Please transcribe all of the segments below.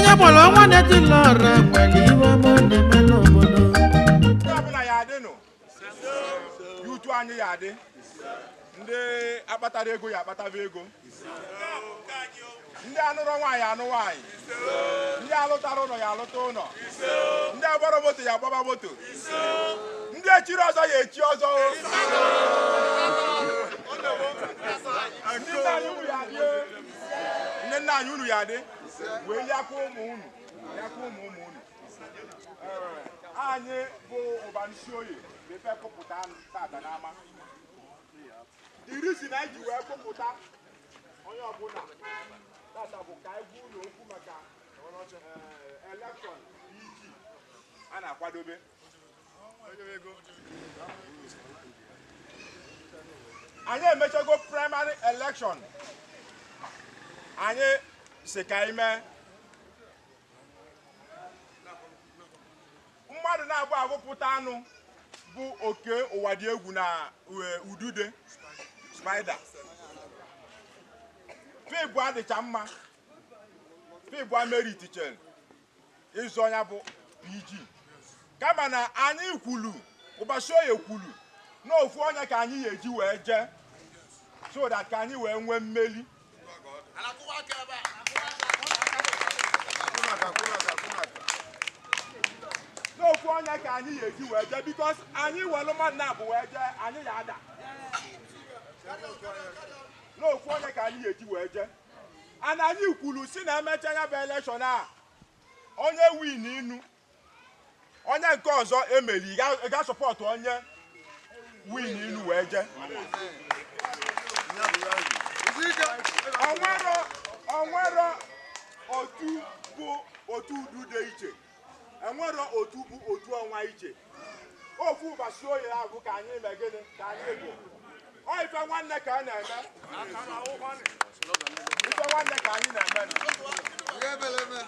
onye gbara ọnwa na-eti lọrọ nwere iwe m na-eme n'obodo. Ndị ọbụla ya adị nụ yutu anyị ya adị ndị akpatara ego ya akpataba ego ndị anụrụ nwaanyị anụ nwaanyị ndị alụtara ụlọ ya alụta ụlọ ndị agbara moto ya agbaba moto ndị echiri ọzọ ya echi ọzọ ndị nna anyị unu ya adị wee liakwa ụmụ unu unu anyị bụ Ubarunaisioye na-efe kpụpụta tata n'ama iri si na iji wee kpụpụta onye ọbụla tata bụ ka anyị gwa ụlọ okwu maka elekshọn iji a na-akwadobe anyị emechago praịmarị elekshọn anyị si ka anyị mee mmadụ na-abụ abụpụta anụ bụ oke ụwadiegwu na udude spider fibụ adịcha mma fibụ ameritichere ịzụ ọnya bụ PG kama na anyị kwulu Ubarunaisioye kwulu n'ofu onye ka anyị ga-eji wee jee so that ka anyị wee nwee mmeli n'ofu onye ka anyị ga-eji wee jee because anyị welu mmadụ na-abụ wee jee anyị ya ada n'ofu onye ka anyị ga-eji wee jee ana anyị kwuru si na emecha ya bụ elekshọn a onye win inu onye nke ọzọ emeli ga sọpọtụ onye win inu wee jee onwero otu bụ otu udude iche enwero otu bụ otu ọnwa iche ofu Ubarunaisioye abụ ka anyị megide ka anyị bụ ọ ife nwanne ka a na-eme ife nwanne ka anyị na-eme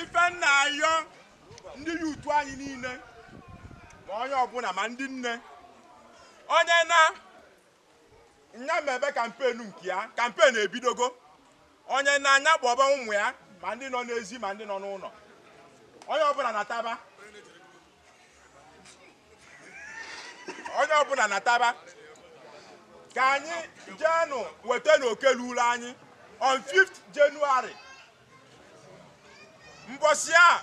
ife nna ayọ ndị yutu anyị niile ma onye ọbụla ma ndị nne onye na nya mebe kampenu nke ya kampenu ebidogo onye na anya kpọba ụmụ ya ma ndị nọ n'ezi ma ndị nọ n'ụlọ onye ọbụla na-ataba ka anyị jeenụ weta n'okelu ụlọ anyị on 5th January mbọsị a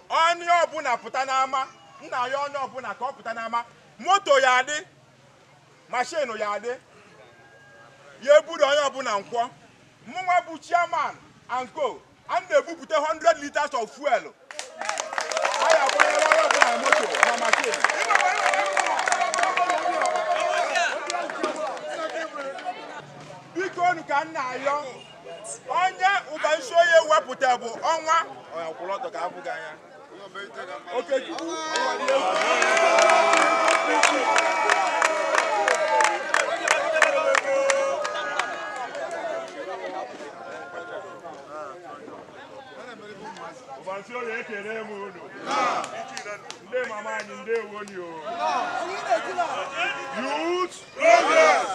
onye ọbụla pụta n'ama nna ya onye ọbụla ka ọ pụta n'ama moto ya adị mashin ya adị ya ebudo onye ọbụla nkwọ mụnwa bụ chairman and co a na-ebupụta 100 liters of fuel anyị agbanyere onye ọbụla moto na mashin biko unu ka nna ayọ onye Ubarunaisioye wepụta bụ ọnwa ọkwụlọtọ ka abụghị anya Okechukwu Ubarunaisioye ekele m unu ndị mama anyị ndị ewoni o Youth Progress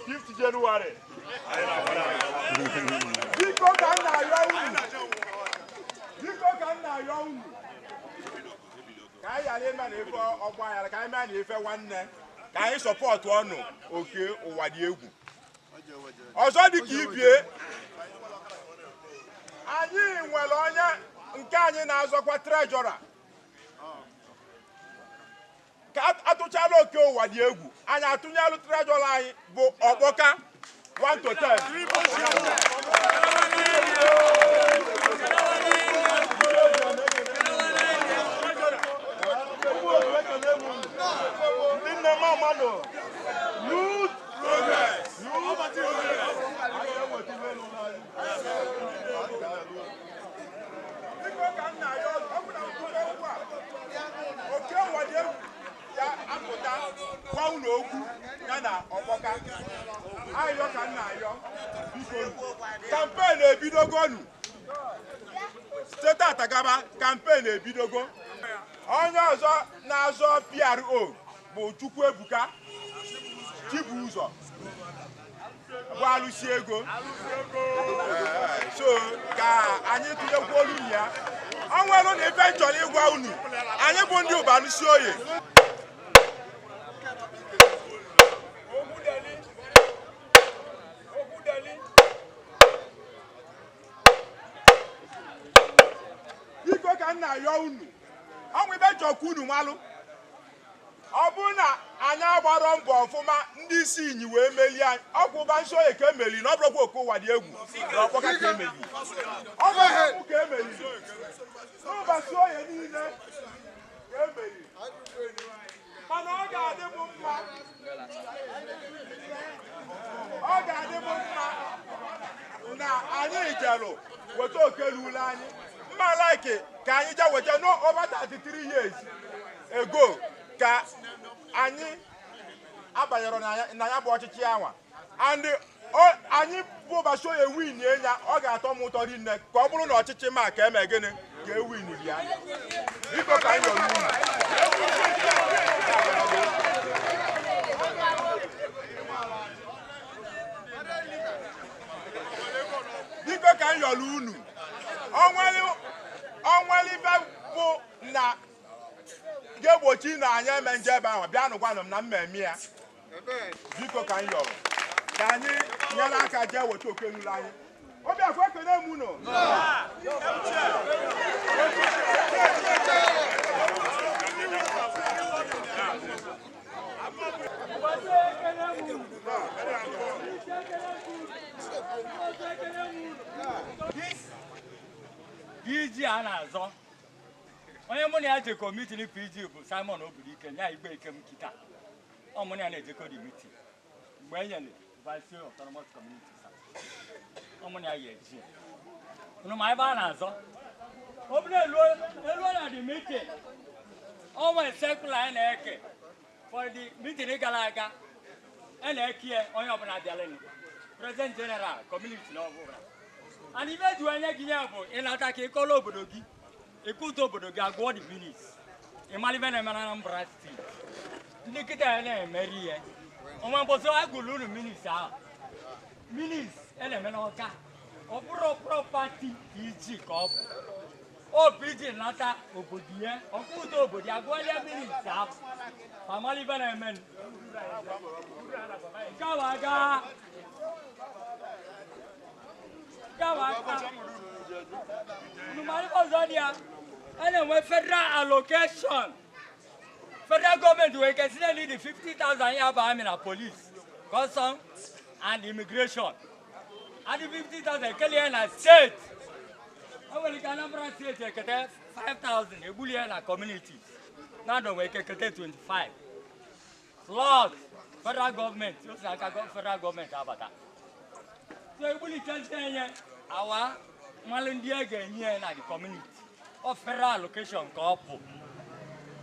5th January biko ka nna ayọ unu ka anyị ghara ime na ife ọgba aghara ka anyị mee na ife nwanne ka anyị sọpọtụ ọnụ oke ụwadiegwu ọzọ dị ka ibie anyị nwere onye nke anyị na-azọkwa trejọra ka atụchala oke ụwadiegwu anyị atụnyelụ trejọra anyị bụ ọkpọka 1 to 10 Youth Progress oke ụwadiegwu ya apụta gwa ụlọ okwu ya na ọkpọka ayọ ka nna ayọ biko kampen ebidogonu steeti atagaba kampen ebidogo onye ọzọ na-azọ PRO bụ Chukwuebuka Chibuzo bụ alụsi ego so ka anyị tụnyekwa olu ya. O nwere na ife chọrọ ịgwa unu. Anyị bụ ndị Ubarunaisioye. Biko ka nna ya unu. Ọ nwe ife chọkwa unu malụ. Ọ bụ na anyị agbara mbọ ọfụma ndị isi inyi wee melie anyị. Ọ bụ Ubarunaisioye ka emeli na ọ bụrụkwa OKECHUKWU n'ọkpọka ka emeli. Ọ bụ ka emeli. Ubarunaisioye niile ka emeli. Mana ọ ga-adị m mma. Ọ ga-adị m mma na anyị jelụ weta OKECHUKWU anyị. Mma like ka anyị je weta no over 33 years ago ka anyị abanyere na ya bụ ọchịchị anwa. And anyị bụ Ubarunaisioye win ya, ọ ga-atọ m ụtọ rinne ka ọ bụrụ na ọchịchị ma ka eme gịnị ka ewin ya. Biko ka anyị yọrọ unu. Biko ka anyị yọrọ unu. Onwere ife bụ na ga-egbochi na anyị eme nje ebe ahụ bịa nụkwanụ m na mmemme ya. Biko ka anyị yọrọ ka anyị nyere aka jee weta OKECHUKWU anyị. Obi akwa ekene m unu. PG a na-azọ onye mụ na ya jekọ mitin PG bụ Simon Obirike nya igbe ike m kita ọ mụ na ya na-ejekọ di mitin mgbe e nyere Vice Autonomous Community ọ mụ na ya eji unu ma ebe a na-azọ ọ bụ na elu na di mitin ọ nwere sekụla anyị na-eke for the mitin gara aga a na-eke onye ọbụla bịalịnụ President General Community na ọbụla. And if you are not in attack, you call over the Gi, a good over the Gagua Minis, a Malivan and Manambra Street. Nikita and Mary, on one was so I could learn Minis, Minis, and a Menoka, or property PG Cop, or PG Nata, Obudia, or good over the Agualia Minis, a Malivan and Men. Kawaga. Anyway, federal allocation. Federal government will consider the 50,000 here by the police, custom, and immigration. And the 50,000 Kenya state. I will get 5,000 Ebulian communities. Now don't we get 25. Lord, federal government, federal government about that. So we tell our Malindia here in the community of federal allocation couple.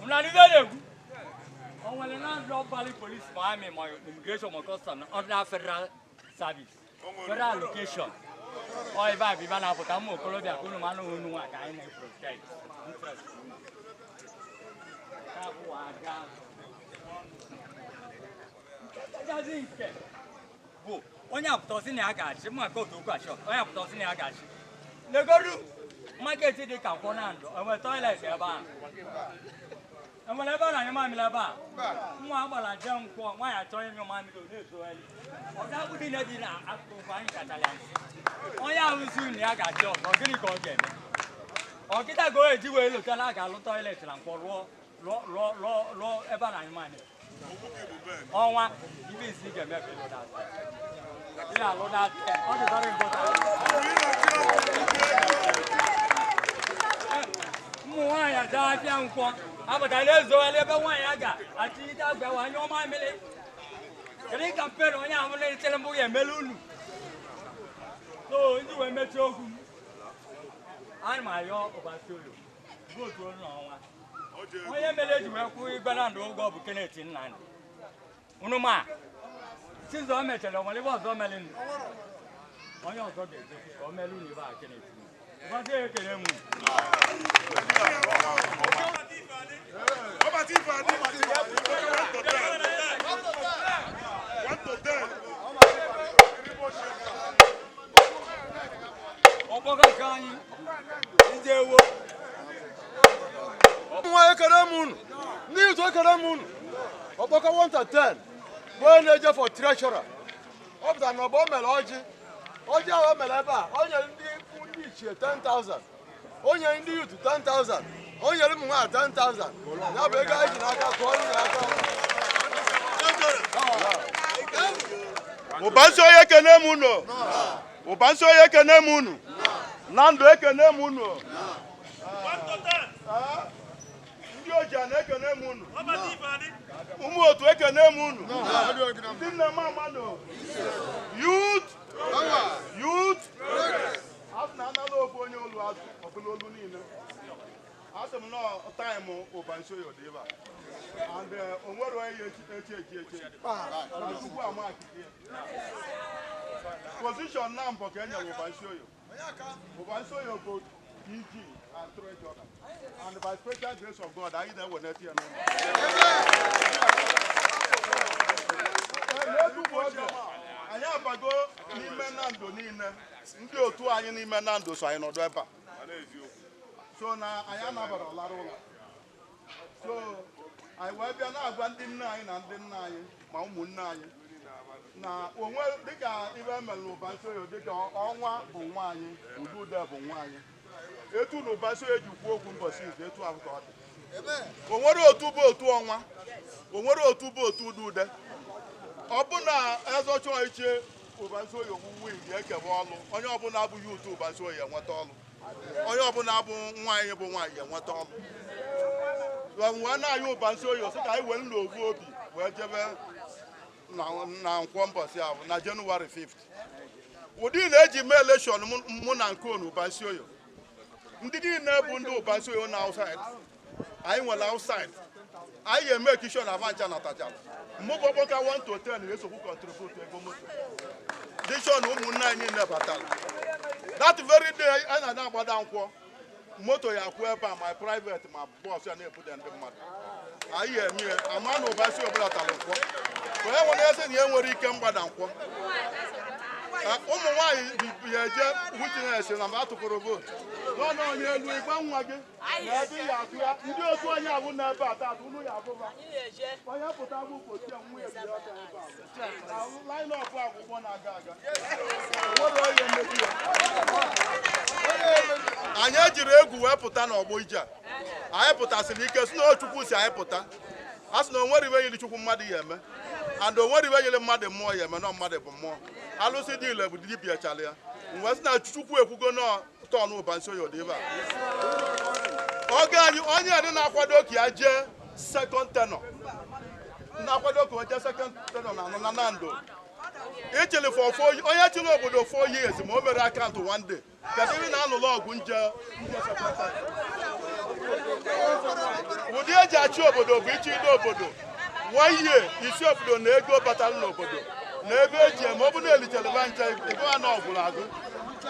Unanigade. On will not drop police, Miami, my immigration, my custom, under federal service, federal allocation. Or if I be one of Tamu, Colombia, Kunumano, who I can protect. Onye apụtọsị na ya ga-achị mma ka otu ụkwa shop onye apụtọsị na ya ga-achị legoru market dị ka nkwọ na ndụ enwere toilet ebe a enwere ebe a na-anyụ mamịrị ebe a nwa agbara je nkwọ nwaanyị achọghị ịnyụ mamịrị ọ na-ezogharị ọga dị na dị na akụkụ anyị kachala onye ahụzi na ya ga-achị ọzọ gịnị ka ọ ga-eme ọkịta ga eji wee lota na a ga-alụ toilet na nkwọ rụọ ebe a na-anyụ mamịrị ọnwa ibe isi ga-eme ka ịlụ na yeah, Lord, that is very important. Mwaya da ya nkwo abata lezo elebe nwanya ga atita gba wa nyo ma mele kiri campaign onye ahụ na itele mbu ya emelu unu so ndị we mechi okwu ana ma yo Ubarunaisioye vote onu ọnwa onye mele ji wee kwụ igbe na ndụ ụgwọ bụ Kenneth Nnanị unu ma since o mechara o nwere ọzọ mere ndụ onye ọzọ ga-eje ka o mere unu ibe a Kenneth Ubarunaisioye ekele m Obogakanyi. Njewo. Nwa ekele munu. Ni to ekele munu. Oboka 1 to 10. When they for treasurer. Up than no bomb meloji. Oji awo meleba. Onye ndi ichie 10,000. Onye ndi youth 10,000. Onye limu 10,000. Ya be ga ji n'aka ko ni aka. Ubansioye ekene munu. Ubansioye ekene munu. Nando ekene munu. Ndị oja na ekene munu. Ụmụ otu ekene munu. Ndị nne mmadụ. Youth. Asị na anala ofu onye olu azụ ọbụla olu niile. Asị m nọ taịmụ Ubansioye dị ebe a. And onwere onye echi. Chukwu ama akike. Position na mbọ ka enyere Ubansioye. Ubansioye go DG and treasurer. And by special grace of God, I either will not hear no anyị abago n'ime Nando niile ndị otu anyị n'ime Nando so anyị nọdụ ebe a so na anyị anabara ọlara ụlọ so anyị wee bịa na-agwa ndị nne anyị na ndị nna anyị ma ụmụnne anyị na onwe dịka ibe mere n'Ubansioye dịka ọnwa bụ nwa anyị udude bụ nwa anyị etu na Ubansioye ji kwuo okwu mbọsị izu etu ahụ ka ọ dị o nwere otu bụ otu ọnwa o nwere otu bụ otu udude ọ bụ na ezochọ iche Ubansioye owuwu iji ekebe ọlụ onye ọbụla abụghị otu Ubansioye enweta ọlụ onye ọbụla bụ nwaanyị bụ nwaanyị enweta ọlụ wee na-ayị Ubansioye sị ka anyị wee nna ovu obi wee jebe na nkwọ mbọsị ahụ na Jenụwarị 5th ụdị na-eji mee elekshọn mụ na nke onu Ubansioye ndị niile bụ ndị Ubansioye na outside anyị nwere outside anyị eme kishon avancha na tachala mmụbụ ọkpọka 1 to 10 na-esokwu contribute ego moto dishon ụmụnne anyị niile batara that very day anyị na-agbada nkwọ moto ya kwụ ebe a ma private ma bọs ya na-ebude ndị mmadụ anyị eme ama na Ubansioye ọbụla tara nkwọ onye nwere eze na ya nwere ike mgbada nkwọ ụmụ nwaanyị ya eje witness na mgbe atụpụrụ vootu n'ọnụ onye elu ịgba nwa gị na ebe ya atụ ya ndị otu onye abụ na ebe a taata unu ya abụba onye pụta bụ kpochi nwa ya ebi ọta ebe a laịnọpụ akwụkwọ na-aga aga nwere onye mmebi ya anyị ejiri egwu wee pụta n'ọgbọ ije a anyị pụtasịrị ike si na Chukwu si anyị pụta a sị na o nwere iwe yiri Chukwu mmadụ ya eme and o nwere iwe yiri mmadụ mmụọ ya eme na mmadụ bụ mmụọ alụsị dị ile bụ dibịa chala ya mgbe sị na Chukwu ekwugo n'tọn Ubansioye dị ebe a oge anyị onye adị na-akwado ka ya jee second tenor na-akwado ka o jee second tenor na Nando ichili onye chịrị obodo 4 years ma o mere akaụntụ 1 day kedu ihe na-alụlụ ọgwụ nje second tenor ụdị eji achị obodo bụ ichi ide obodo 1 year isi obodo na ego batara n'obodo na ego eji eme ọ bụ na elitere nche ego a na ọgwụrụ agụ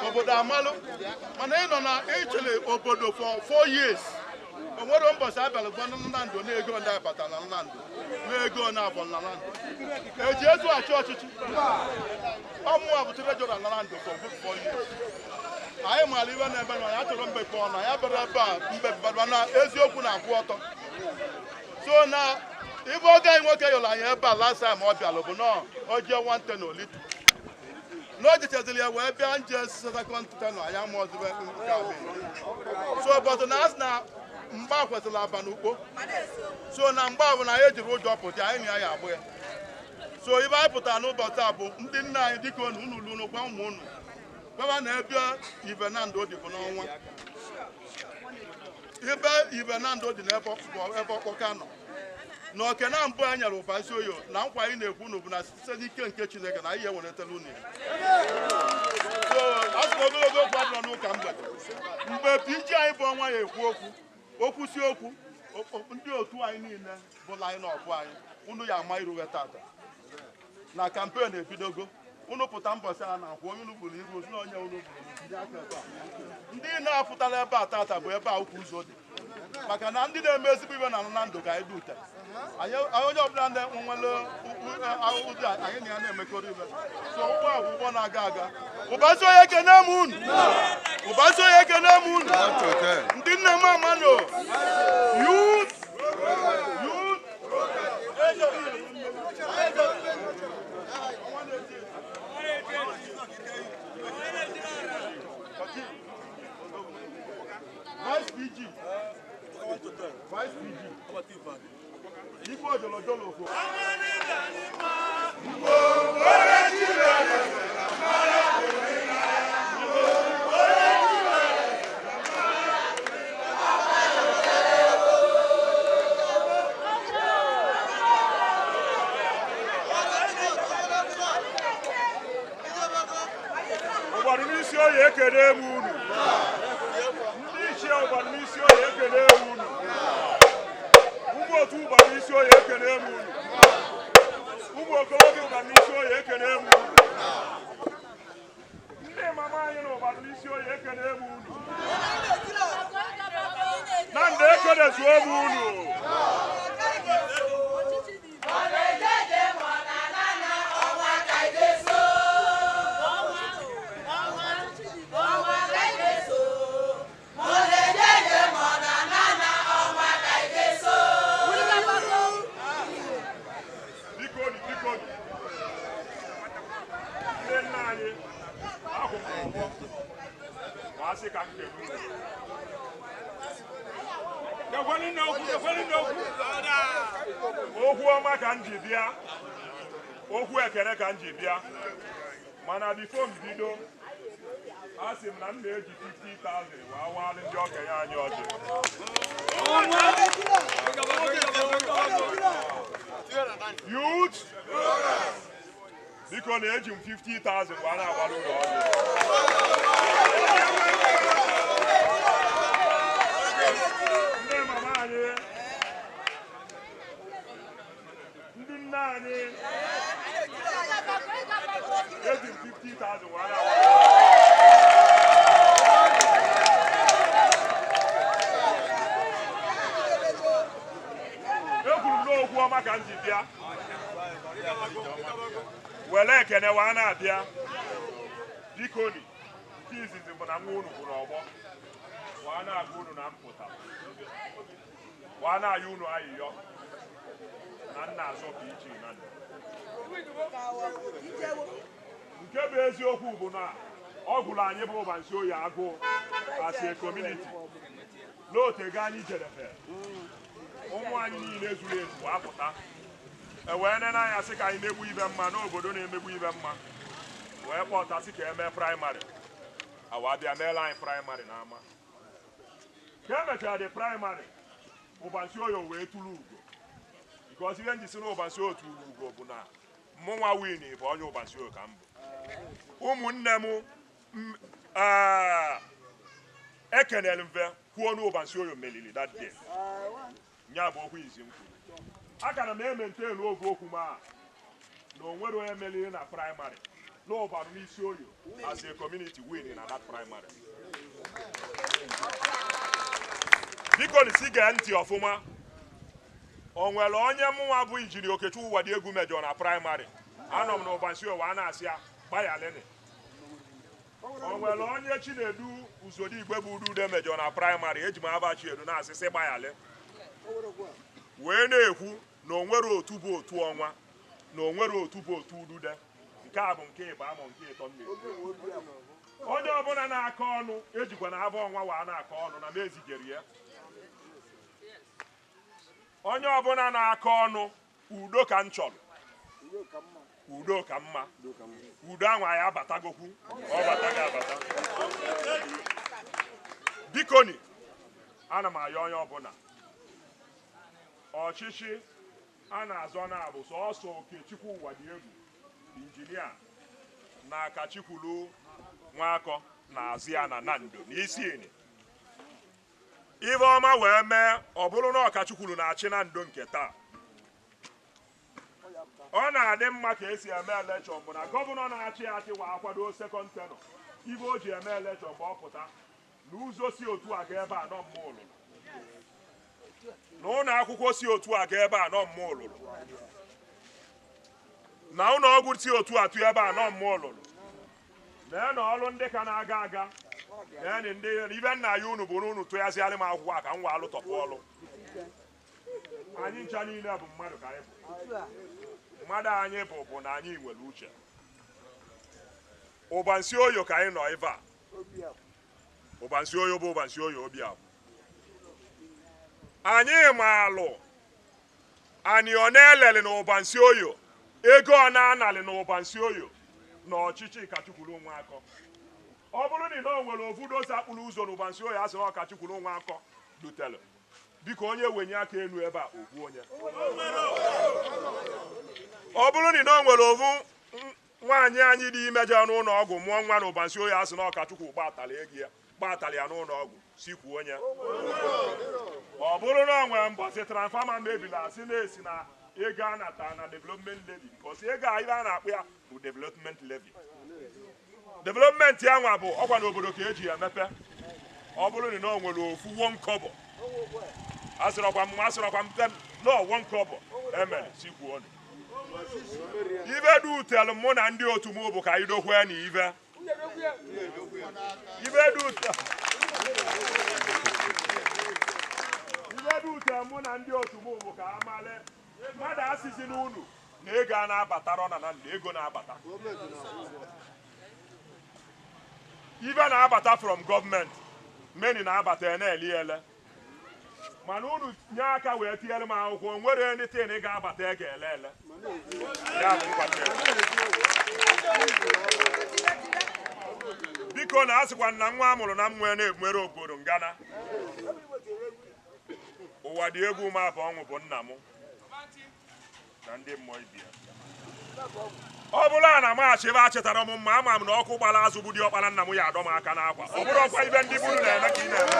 obodo amalụ mana ị nọ na ichili obodo for 4 years o nwere mbọchị abịara gwa Nando na ego ndị abata na Nando na ego na abọ na Nando eji etu achị ọchịchị ọmụwa bụ treasurer na Nando for good 4 years anyị maara iwe na-ebe na ya chọrọ mbepe ọnụ ya bịara ebe a mbepe na eziokwu na-akwụ ọtọ so na ibe oge anyị nwoke yọrọ anyị ebe a last time ọ bịara bụ na o jee 1 tenor olitu na o jichaziri ya wee bịa nje second tenor anyị ama ọzọ so ụbọchị na asị na mgba kwesịrị aba n'ukpo so na mgbe ahụ na ya ejiri ụjọ pụta anyị na ya agbụ ya so ibe anyị pụtara n'ụbọchị a bụ ndị nna anyị dịka unu lụrụ gwa ụmụ unu gwa na ebe ibe Nando dị bụ n'ọnwa ebe ibe Nando dị n'ebe ọkpọka nọ na oke na mbụ anyị nyere Ubansioye na nkwa anyị na-ekwu n'obu na site n'ike nke Chineke na ihe weretara unu so asụsụ ogologo okwu adịrọ n'ụka mgbe PG anyị bụ ọnwa ya ekwu okwu si okwu ndị otu anyị niile bụ laịnọpụ anyị unu ya ama iruwe tata na kampen ebidogo unu pụta mbọsị a na-akwụ onye unu buru iru ozu na onye unu buru ndị na-apụtara ebe a tata bụ ebe a ukwu ụzọ dị maka na ndị na-eme ezigbo ibe na ndụ ka anyị dị ute onye ọbụla nwere ụdị anyị na ya na-emekọrọ ibe so ụgbọ a bụ ụgbọ na-aga aga ụbazi onye ekene m unu ụbazi onye ekene m unu ndị nne m amanụ youth Vice PG. Vice PG. Ibo jolo jolo fo. Ubarunaisioye ekele m unu. Ubarunaisioye ekele m unu. Ụmụ otu Ubarunaisioye ekele m unu. Ụmụ okorobịa Ubarunaisioye ekele m unu. Ndị mama anyị na Ubarunaisioye ekele m unu. Nando ekele zuo m unu. Okwu ọma ka m ji bịa, okwu ekele ka m ji bịa, mana bifo m bido asị m na m na-eji 50,000 wee awalị ndị okenye anyị ọjị. Youth biko na-eji m 50,000 wee na-awalị ụlọ ọjị. Ndị mama anyị, ndị nne anyị eji m 50,000 wee na-awalị. Ekwuru m n'okwu ọma ka m ji bịa were ekene wee na-abịa bikoni nke izizi bụ na nwa unu bụ n'ọgbọ wee na-agụ unu na mpụta wee na-ayọ unu ayịyọ na nna azọpụ iche na ndụ. Nke bụ eziokwu bụ na ọ gwụrụ anyị bụ Ubansioye agụụ as a community n'otego anyị jerefe ụmụ anyị niile zuru ezu apụta wee nene anya sị ka anyị megbu ibe mma n'obodo na-emegbu ibe mma wee kpọtasị ka eme praịmarị awa bịa meela anyị praịmarị n'ama ka emechara dị praịmarị Ubansioye wee tụrụ ugo because ihe njisi na Ubansioye tụrụ ugo bụ na mụnwa win bụ onye Ubansioye ka m bụ. Ụmụnne m ekenere mfe kwuo na Ubansioye melili that day nya bụ okwu izi m kwuru. Akara m emente n'oge okwu ma na onwere onye meliri na praịmarị na Ubarunaisioye as a community win na that praịmarị. Biko nisi gee ntị ọfụma, o nwere onye mụnwa bụ injinia Okechukwu Uwadiegwu mejọ na praịmarị anọ m na Ubansioye wa na-asị ya gbayalịnị. O nwere onye Chinedu Uzodigwe bụ udude mejọ na praịmarị eji m abachi edu na-asịsị gbayalị wee na-ekwu na onwere otu bụ otu ọnwa na onwere otu bụ otu udude. Nke a bụ nke ịba ama nke ịtọ nne onye ọbụla na-akọ ọnụ ejikwa na abụ ọnwa wa na-akọ ọnụ na m ezigere ya. Onye ọbụla na-akọ ọnụ udo ka m chọrọ, udo ka mma, udo ahụ anyị abatagokwu ọ bataghị abata. Bikoni ana m ayọ onye ọbụla ọchịchị a na-azọ na-abụ sọọsọ Okechukwu Uwadiegwu injinia na Akachikwulu Nwakọ na azịa na Nando n'isi eni ife ọma wee mee ọ bụrụ na Ọkachukwulu na-achị Nando nke taa. Ọ na-adị mma ka esi eme elekshọn bụ na gọvanọ na-achị achị wa akwado sekọnd tenọ ibe o ji eme elekshọn bụ ọ pụta n'ụzọ si otu a ga ebe a nọ mmụọ ụlụlụ na ụlọ akwụkwọ si otu a ga ebe a nọ mmụọ ụlụlụ na ụlọ ọgwụ si otu a tụ ebe a nọ mmụọ ụlụlụ na ọrụ ndị ka na-aga aga na ndị ibe nna ya unu bụ na unu tụghaziarị m akwụkwọ a ka m wee alụtọpụ ọrụ anyị ncha niile bụ mmadụ ka anyị bụ mmadụ anyị bụ na anyị nwere uche ụbansi oyo ka anyị nọ ebe a ụbansi oyo bụ ụbansi oyo obi abụ anyị maalụ anyị ọ na-elele na ụbansi oyo ego ọ na-analị na ụbansi oyo na ọchịchị kachukwuru onwe akọ ọ bụrụ na o nwere ovudozi akpụrụ ụzọ na ụbansi oyo asị na ọkachukwuru onwe akọ dutere biko onye wenye aka elu ebe a ogbu onye ọ bụrụ na o nwere ovu nwaanyị anyị dị imeje n'ụlọ ọgwụ mụọ nwa na ụbansi oyi asị na ọkachukwu gbatara ya n'ụlọ ọgwụ sikwu onye ọ bụrụ na o nwere mbọsị transfama mebila asị na-esi na ego a nata na development levy because ego a ibe a na-akpụ ya bụ development levy development ya nwa bụ ọkwa n'obodo ka eji ya emepe ọ bụrụ na o nwere ofu won kobo asịrọkwa m no won kobo emere sikwu onye ibe dị utelụ mụ na ndị otu m bụ ka anyị dokwe na ibe dị utelụ mụ na ndị otu m bụ ka amale mmadụ asịzi n'unu na ego a na-abatara na ego na-abata ibe na-abata from gọọmenti meni na-abata na-eli ele mana unu nye aka wee tinyere m akwụkwọ nwere ndị tin ga-abata ego ele ele ya bụ biko na asịkwa na nwa amụrụ na mmụọ na-ebumere obodo ngana ụwa dị egwu ma bụ ọnwụ bụ nna m na ndị mmụọ ibi ya ọ bụla na maachị ebe a chetara m mma ama m na ọkụ gbara azụ bụ dị ọkpara nna m ya adọ m aka n'akwa ọ bụrụ ọkwa ibe ndị buru na-eme ka ị na-eme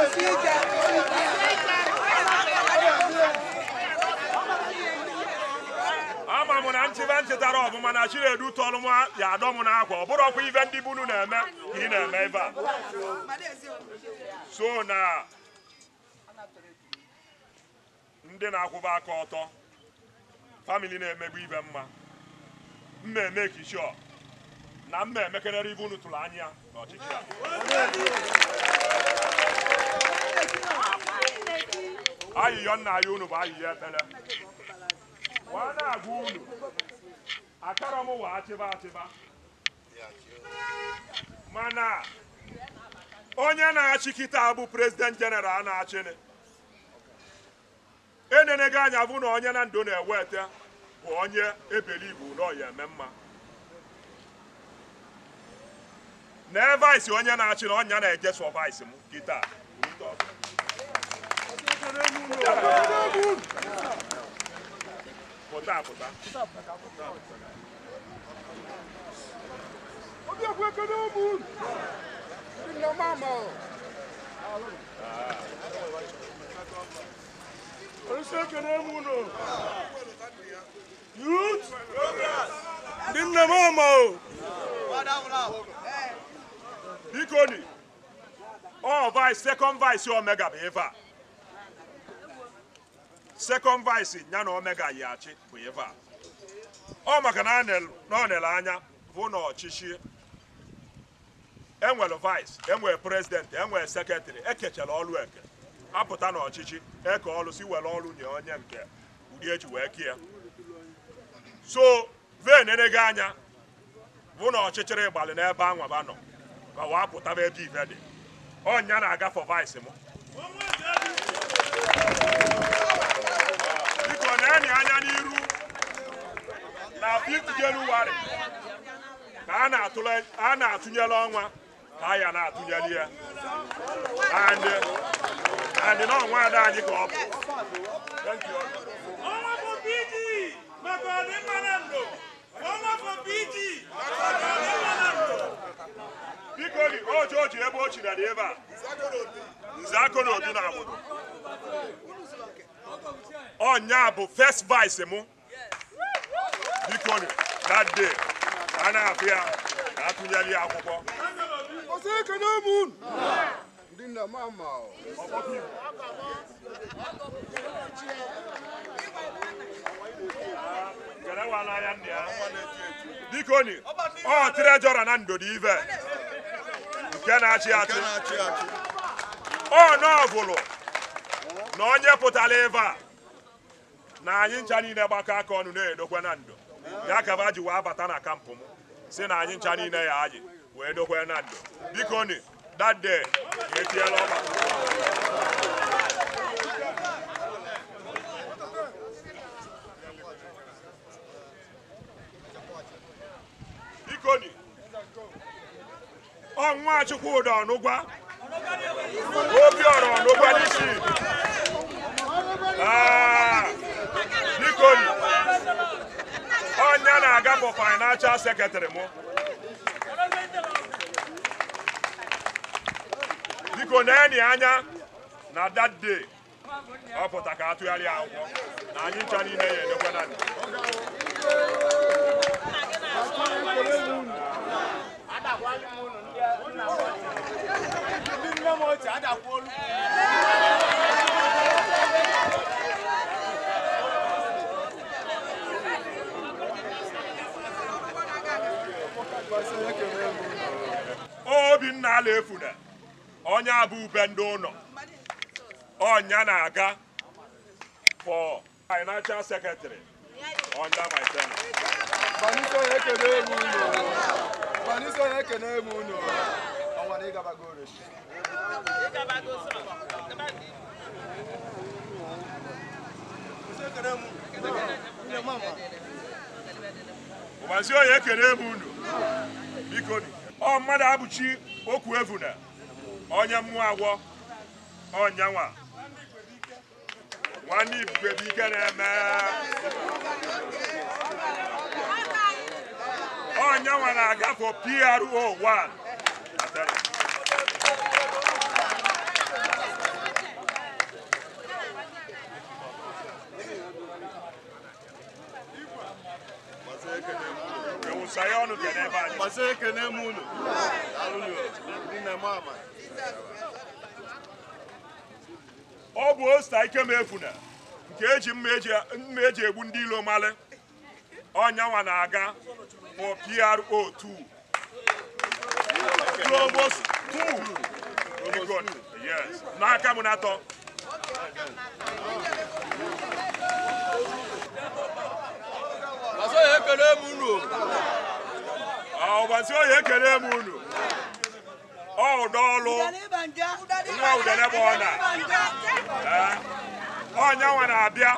ama m na nchebe nchetara ọbụma na Chinedu tọrọ m ya adọ m n'akwa ọ bụrụ ọkwa ibe ndị buru na-eme ka ị na-eme ebe a so na ndị na-akwụba aka ọtọ famili na-emegbu ibe mma mma eme kisho na mma emekerere ibe unu tụrụ anya n'ọchịchị a ayịyọ nna ya unu bụ ayịyọ ekpere wa na-agwa unu akara m wa achịba mana onye na-achị kịta bụ prezident jeneral na-achịnị enenega anya bụ na onye na ndụ na-ewete bụ onye ebelibu na ọya eme mma na vice onye na-achị na ọnya na-eje so vice m kịta pụta youth dinna mama bikoni vice second vice omega bụ eva second vice nya na omega yachi bụ eva maka na ọ nele anya bụ na ọchịchị enwere vice enwere president enwere secretary ekechara ọrụ eke apụta n'ọchịchị eke ọrụ si were ọrụ nye onye nke ụdị eji wee kie so venenege anya bụ na ọchịchịrị gbalị n'ebe anwaba nọ ka wa pụtaba ebe ife dị ọnya na-agafe vice m biko na-enye anya n'iru na 5 Jenụwarị ka a na-atụnyere ọnwa ka a ya na-atụnyere ya and na ọnwa ada anyị ka ọ bụ ọnwa bụ PG maka ọdịmma na ndụ ọnwa bụ PG maka ọdịmma na ndụ biko ni oji ebe o chiri dị ebe a nzakọ na obi na obodo ọnya bụ first vice mụ biko ni that day a na-afụ ya na atụnyere ya akwụkwọ Dikoni, oh, treasure Nando Dive. Oh, no, Volo. No, nye potaleva. Na anyị ncha niile gbaka aka ọnụ na-edokwe Nando. Ya ka ba ji wa bata na kampụ m. Si na anyị ncha niile ya anyị wee dokwe Nando. Dikoni, that day, etiela ọba. Dikoni. Ọnwa Chukwudi ọnụgwa. Obiọra ọnụgwa n'isi. Dikoni. Onye na-aga bụ financial secretary mụ. Biko na-enyi anya na that day ọ pụta ka atụgharị akwụkwọ na anyị ncha niile ya edekwa na ndụ. Obinna ala efuna onye abụ ube ndị ụlọ ọnya na-aga for financial secretary under my tenure. Ubansioye ekene m unu biko ọ mmadụ abụchi okwu evuna onye mmụọ agwọ ọnyanwa nwanne ibugbe bụ ike na-eme ọnyanwa na-agafọ PRO 1 Sayonu keneba ni. Masere kene munu. Alunyo. Nina mama. Ọ bụ osta ike mefuna nke eji mmeji egbu ndị ilo male. Ọnyanwa na-aga for PRO 2. Almost 2. Yes. N'aka m na-atọ. Masere kene munu. Ubansioye ekene m unu. Ọ dọọlụ nwa udene bụ ọna. Ọnyanwa na-abịa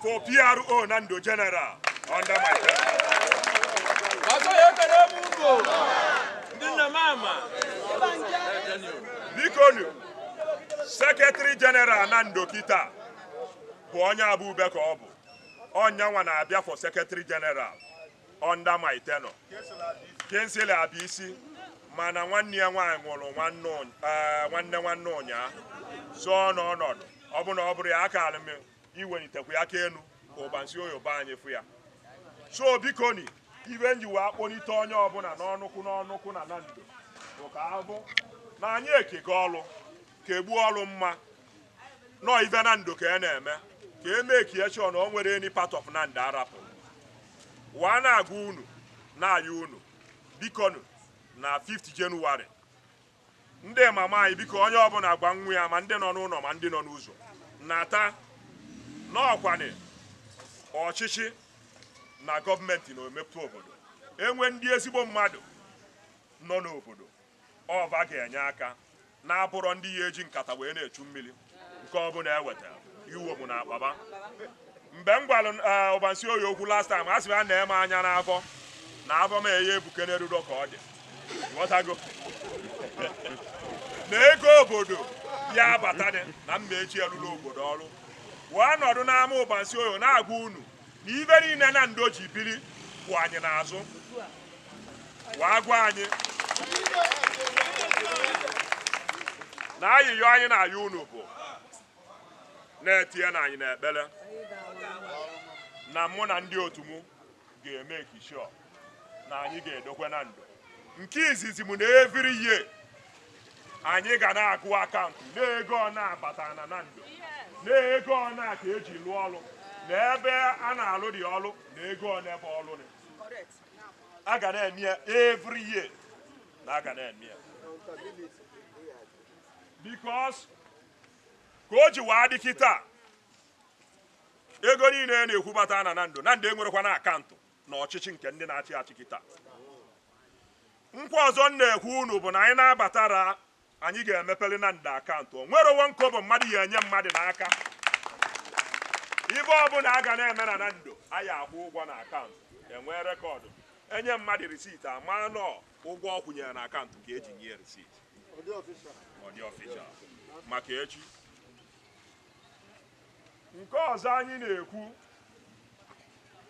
for PRO Nando General under my tenure. Masere kene munu. Ndina mama. Bikonu, Secretary General Nando Kita bụ onye abụ ube ka ọ bụ. Ọnyanwa na-abịa for Secretary General under my tenure. Kensile abisi mana nwanne ya nwaanyị nwụrụ nwanne ụnyaa so n'ọnọdụ ọ bụ na ọ bụrụ ya aka alụm iwelitekwa ya aka enu ka Ubansioye ba anyị fụ ya. So bikoni ibe nji wee akpọlite onye ọbụla n'ọnụkwụ na Nando bụ ka abụ na anyị ekeke ọlụ ka egbuo ọlụ mma nọ ibe Nando ka ya na-eme ka eme kiechọ na o nwere any part of Nando arapụ wa na-agwa unu na-ayọ unu bikonu na 5th January ndị mama anyị biko onye ọbụla gwa nwa ya ma ndị nọ n'ụlọ ma ndị nọ n'ụzọ nata n'ọkwani ọchịchị na gọọmenti na-emepụta obodo enwe ndị ezigbo mmadụ nọ n'obodo ọva ga-enye aka na-abụrọ ndị ya eji nkata wee na-echu mmiri nke ọbụla ewetara iwo m na akpaba mgbe m gwara Ubansioye okwu last time a sị a na-eme anya n'afọ na afọ m eye ebuke n'erudo ka ọ dị ghọtago na ego obodo ya abatadị na mma eji eruru obodo ọrụ wee nọdụ n'ama Ubansioye na-agwa unu na ibe niile Nando ji biri kwụ anyị n'azụ wee gwa anyị na ayịyọ anyị na-ayọ unu bụ na-etinye na anyị n'ekpere na mụ na ndị otu m ga-eme ekishọ na anyị ga-edokwe Nando nke izizi m na every year anyị ga na-agụ akaụntụ n'ego ọ na-abata na Nando n'ego ọ na-aka eji lụọ ọrụ na ebe a na-alụ dị ọrụ na ego ọ n'ebe ọrụ a ga na-eme ya every year na a ga na-eme ya because ka o ji waa dị kịta ego niile na-ekwubata na Nando enwerekwa na akaụntụ na ọchịchị nke ndị na-achị achị kịta. Nkwa ọzọ na-ekwu unu bụ na anyị na-abatara anyị ga-emepere Nando akaụntụ. O nwere onwe nkobo mmadụ ya enye mmadụ n'aka. Ibe ọbụla a ga na-eme na Nando anyị akwụ ụgwọ na akaụntụ enwee rekọdụ enye mmadụ risiti ama nọ ụgwọ ọ kwụnyere na akaụntụ ka eji nye risiti ọ dị ọfishal maka echi. Nke ọzọ anyị na-ekwu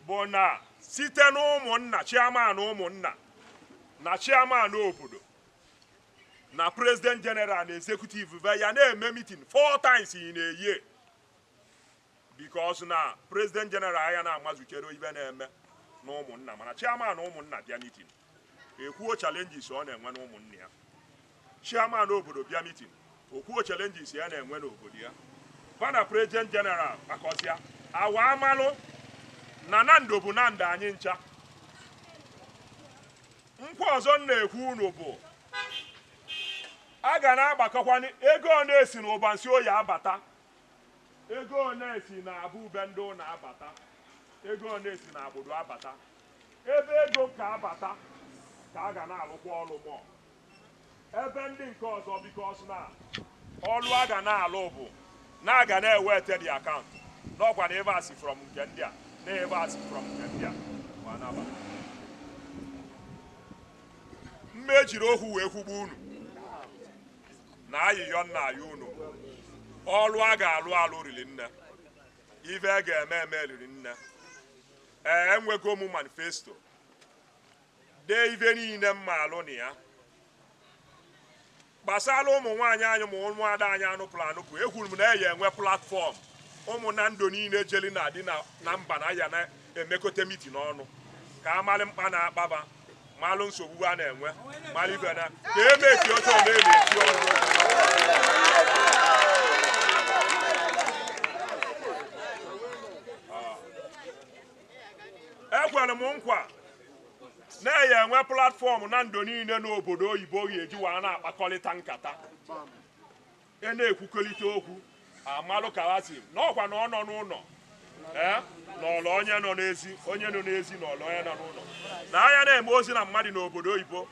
bụ na site n'ụmụnna chairman ụmụnna na chairman obodo na president general na executive be ya na-eme meeting 4 times in a year because na president general ya na-amazuchere ibe na-eme na ụmụnna mana chairman ụmụnna bịa meeting ekwuo challenges ọ na-enwe na ụmụnna ya. Chairman obodo bịa meeting okwuo challenges ya na-enwe n'obodo ya. Bana president general akọsịa awa amalụ na Nando bụ Nando anyị ncha. Nkwa ọzọ na-ekwu unu bụ a ga na-agbakọkwa ego ọ na-esi na ụbansi oyi abata, ego ọ na-esi na abụ ube ndị ụlọ abata, ego ọ na-esi na obodo abata. Ebe ego ka abata ka a ga na-alụkwa ọlụ mọ. Ebe ndị nke ọzọ bikos na ọlụ a ga na-alụ bụ na a ga na-ewete dị akaụntụ n'ọkwa na ebe asị from nke ndị a na ebe asị from nke ndị a mmejiri okwu wee kwugbu unu na ayịyọ nna ayị unu ọlụ a ga-alụ alụ riri nne ife a ga-eme eme riri nne. Enwego m manifesto dee ife niile mma alụ na ya gbasara ụmụ nwaanyị anyị ma ụmụada anyị anụ planụ bụ ekwuru m na ya enwe platfọm ụmụ Nando niile jeli na-adị na mba na ya na-emekọta miti n'ọnụ ka amalị mkpa na-akpaba malụ nsogbu a na-enwe malụ ibe na ka emeki oche ọ na-emechi ọnụ. Ekwere m nkwa na-eyi enwe platfọm Nando niile n'obodo oyibo ga-eji wa na-akpakọrịta nkata na-ekwukọrịta okwu amalụ karasi n'ọkwa na ọ nọ n'ụlọ n'ọlụ onye nọ n'ezi onye nọ n'ezi n'ọlụ onye nọ n'ụlọ na anya na-eme ozi na mmadụ n'obodo oyibo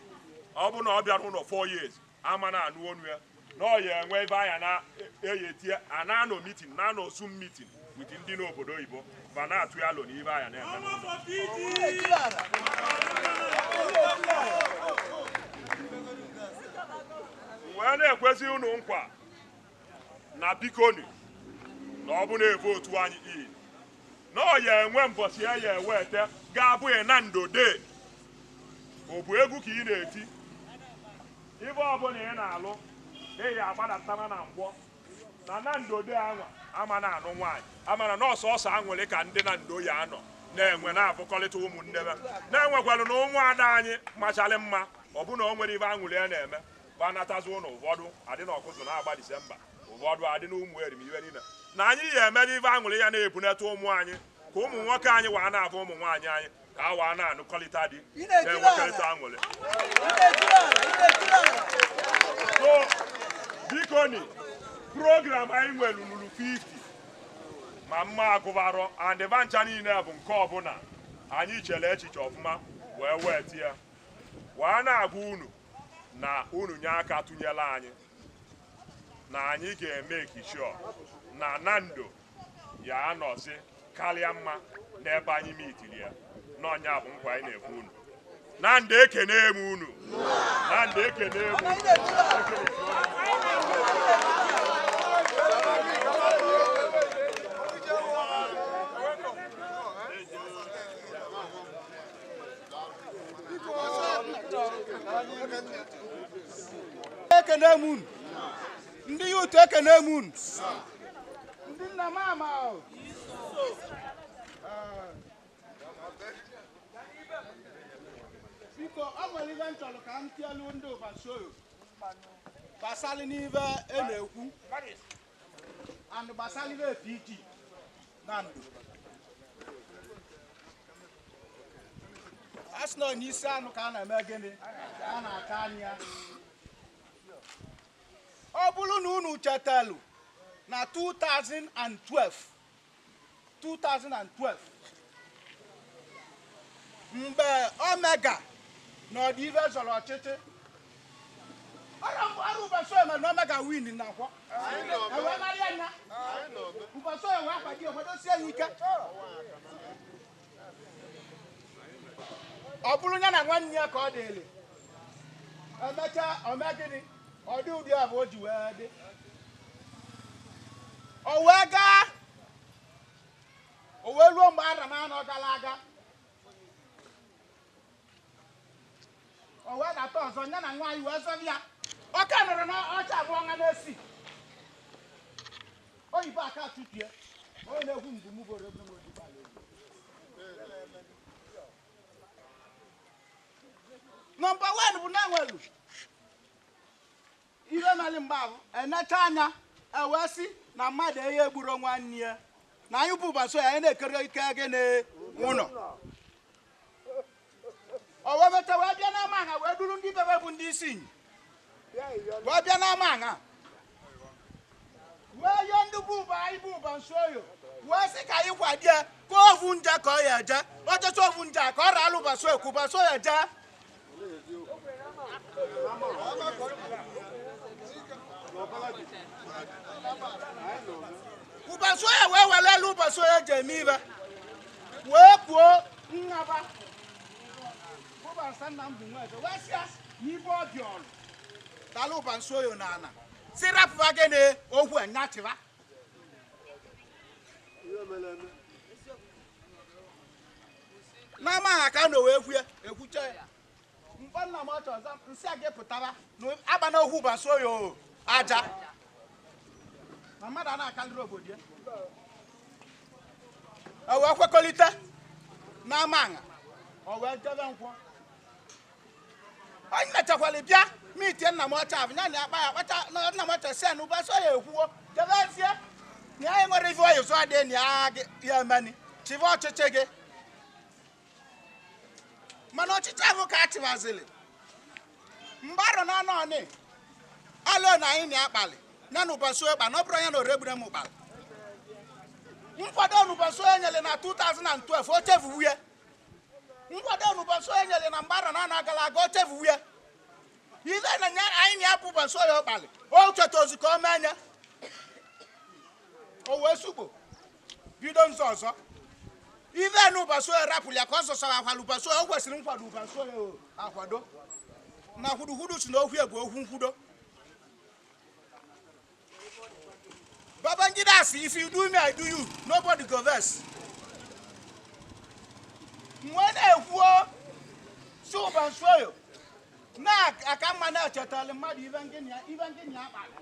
ọ bụ na ọ bịara ụlọ 4 years ama na-anụ onu ya na ọ ya enwe ebe anya na-eyi etie a na-anọ mitin na-anọ Zoom mitin wit ndị n'obodo oyibo ma na-atụ ya lụ n'ibe anya na-eme wee na-ekwezi unu nkwa na bikoni na ọ bụ na-evotu anyị na ọ ya enwe mbọchị ya ewete ga-abụ Nando Day. Ọ bụ egwu ka ị na-eti ibe ọbụla ị na-alụ eyi agbadatama na mgbọ na Nando Day anwa ama na-anụ nwaanyị amana na ọsọsọ anwụrị ka ndị Nando ya anọ na-enwe na-abụkọrịta ụmụnne na-enwekwalụ na ụmụada anyị machalị mma ọ bụ na o nwere ibe anwụrị ya na-eme gbanatazi ụlọ ụfọdụ adị na ọkụzụ na-agba Disemba ụfọdụ adị na ụmụ erim iwe niile na anyị ya emere ibe anwụrị ya na-ebunata ụmụ anyị ka ụmụ nwoke anyị waa na-abụ ụmụ nwaanyị anyị ka a waa na-anụkọrịta dị na-enwekarịta anwụrị. So bikoni program anyị nwere lụrụ 50 ma mma agụbarọ andịbancha niile bụ nke ọbụla anyị chere echiche ọfụma wee weti ya waa na-agwa unu na unu nye aka tụnyela anyị na anyị ga-eme ekishọ na Nando ya anọzi karịa mma n'ebe anyị mitiri ya n'ọnya bụ nkwa anyị na-ekwu unu. Nando ekene m unu. Nando ekene m unu. Ekene m unu. Ndị yutu ekene m unu. Ndị nna m ama ahụ. Biko ọ nwere ibe m chọrọ ka m tịalụ ndị ụbasioyo gbasara n'ibe na-ekwu and gbasara ibe PG Nando. Asị na n'isi anụ ka a na-eme gịnị a na-ata anya. Ọ bụrụ na unu chetelu na 2012 mgbe Omega na ọdịive zọrọ ọchịchị ọrụ ụbọchị eme na Omega win na akwa ewe marị anya ụbọchị ewe akwado obodo sie ya ike ọ bụrụ ya na nwanne ya ka ọ dịrị emecha ome gịnị ọ dị ụdị a bụ o ji wee dị o wee gaa o wee ruo mgbe ara na anọ gara aga o wee data ọzọ ya na nwaanyị wee zọrọ ya ọ ka nọrọ na ọcha abụọ nga na-esi oyibo aka tụtue onye na-egwu ngwumugoro ebe nọmba 1 bụ na enwelu ihe mere mgbe ahụ enecha anya ewee si na mmadụ ihe gburu nwanne ya na anyị bụ ụbọchị ya na-ekere ike gị n'ụlọ o wee meta wee bịa n'ama aṅa wee duru ndị bebe bụ ndị isi nyi wee bịa n'ama aṅa wee yọọ ndị bụ ụba anyị bụ ụba nsoyo wee sị ka anyị kwadie ka ovu nje ka ọ ya eje ọchọchọ ovu nje ka ọ raalụ ụbọchị ekwu ụbọchị ya eje ụbọchị ya wee welelu ụbọchị ya ji eme ibe wee kwuo nnaba ụbọchị nna m bụ nweze wee sịa n'ibe ọbịa ọrụ dalụ ụbọchị oyo na ana si rapụba gị na okwu enyachịba n'ama ha ka na wee kwue ekwuche ya mkpọ nna m ọchọ ọzọ nsị a gị pụtara na agba na okwu ụbọchị oyo aja na mmadụ a na-akalịrị obodo ya o wee kwekọrịta n'ama aṅa o wee jebe nkwọ onye mechakwala bịa mitie nna m ọcha abụ ya na akpa ya kpacha na nna m ọcha si ya na ụbọchị ya ekwuo jebezie na ya nwere ife oyi zụ adị na ya emeni chịva ọchịchị gị mana ọchịchị ahụ ka a chịbazili mgbe arụ na anọọnị alụ na anyị na-akpali ya na ụbọchị ịkpa na ọ bụrụ ya na oregbure m ụkpala nkwado n'ụbọchị onye nyere na 2012 o chefuwu ya nkwado n'ụbọchị onye nyere na mgbe arụ na anọ gara aga o chefuwu ya ife na anyị na-apụ ụbọchị onye ụkpali o cheta ozu ka o menye o wee sugbo bido nzọ ọzọ ife na ụbọchị onye rapụrụ ya ka ọ zọsara akwala ụbọchị onye o kwesịrị nkwado ụbọchị onye akwado na kwudukwudu si na okwu egwu okwu nkwudo Babangida asị if you do me I do you nobody go vex mgbe na-ekwuo si ụbọchị onye na aka mma na-echetali mmadụ ife ngịnị akpali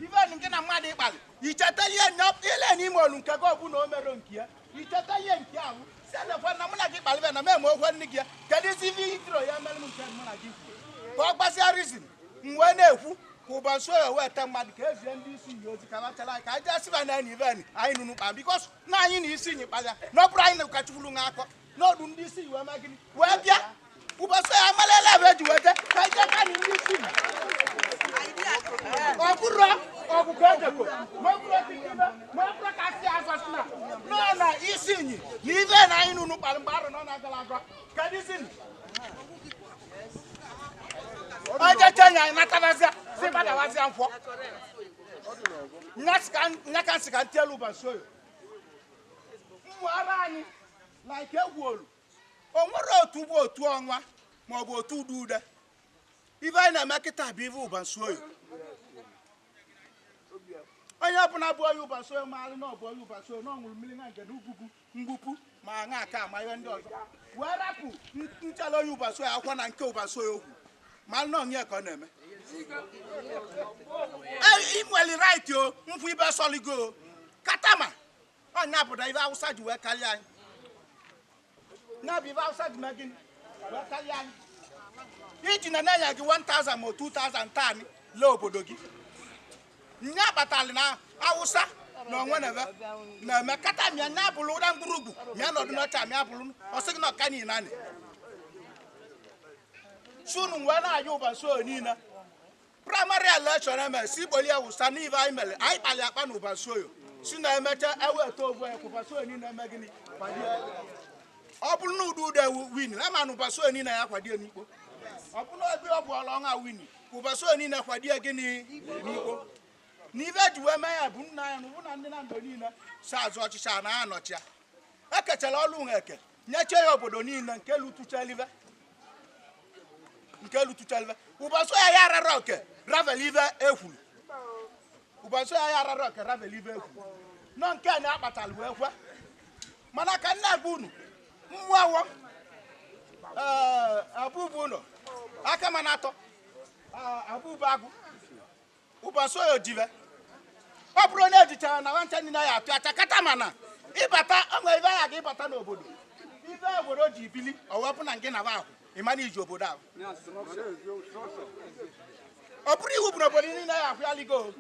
ife nke na mmadụ ịkpali icheta ihe ile n'ime olu nke gị ọbụ na o mere nke ya icheta ihe nke ahụ si elekwa na mụ na gị kpalibe na meme okwe nne gị ya kedu isi ife itiro ya mere m nke mụ na gị kwuru ka ọ gbasịa rizin mgbe na-ekwu ka ụbọchị onye weta mmadụ ka ezie ndị isi yi ozi ka bachala anyị ka anyị jesiba na enyi ibe anyị nụnụ kpa bikos na anyị na isi nyi kpalịa na ọ bụrụ anyị na ụkọchukwu nwa akọ n'ọdụ ndị isi wee mee gịnị wee bịa ụbọchị ya amalele ebe eji wete ka ije ka anyị ndị isi ọ bụrụ ọgụgụ ejekọ ma ọ bụrụ ka si azọsina nọ na isi nyi na ibe na anyị nụnụ kpalị mgbe arụ nọ na agala agwa kedụ isi nyi oje chenya inatabazia si badawazia nkwọ nyaka nsị ka ntelu ụbọchị oyo mmụ ara anyị like egwuolu o nwere otu bụ otu ọnwa ma ọ bụ otu ude ude ife anyị na-eme kịta bụ ife ụbọchị oyo onye ọbụla bụ onye ụbọchị oyo maara na ọ bụ onye ụbọchị oyo na ọ ṅụrụ mmiri na nke n'ugwugwu mgbupụ ma aṅa aka ama ihe ndị ọzọ wee rapụ nchala onye ụbọchị oyo akwụkwọ na nke ụbọchị oyo okwu ma nọ nye ka ọ na-eme inweli right o nkwụ ibe soligo katama onye abụda ibe Hausa ji wee karịa anyị na bụ ibe Hausa ji mee gịnị wee karịa anyị iji na-enye gị 1000 ma 2000 tani le obodo gị nya batali na Hausa na onwe na me kata mi nya bulu da ngurugbu mi anodu na cha mi abulu osigi na kani nani sunu ngwana ayu ba so ni na primary election eme si boli Hausa ni va imele ai pali apa no ba so yo sunu emecha ewe to ovu e ko ba so ni na megini padi obulu no du de win na ma no ba so ni na ya kwadi enikpo obulu obi obu olonga win ko ba so ni na kwadi gini nikpo n'ive jiwe mee ya bụ nna ya bụ na ndị na ndụ niile sa azụ ọchịcha na anọchia ekechara ọlụ nweke nyeche ya obodo niile nke lutuchalive ụbọchị ya arara oke ravelive ekwuru nọ nke na akpatala wee kwe mana ka nna bụ unu mmụọ abụbụ ụlọ aka mana atọ abụbụ agụ ụbọchị ya ojive ọ bụrụ na ejichara na nwanta niile ya atụ acha kata mana ịbata onwe ibe ya ga ịbata n'obodo ibe obodo ji bili ọwepụ na nke na ba ahụ ịmana iji obodo ahụ ọ bụrụ iwu bụ n'obodo niile ya ahụ ya ligo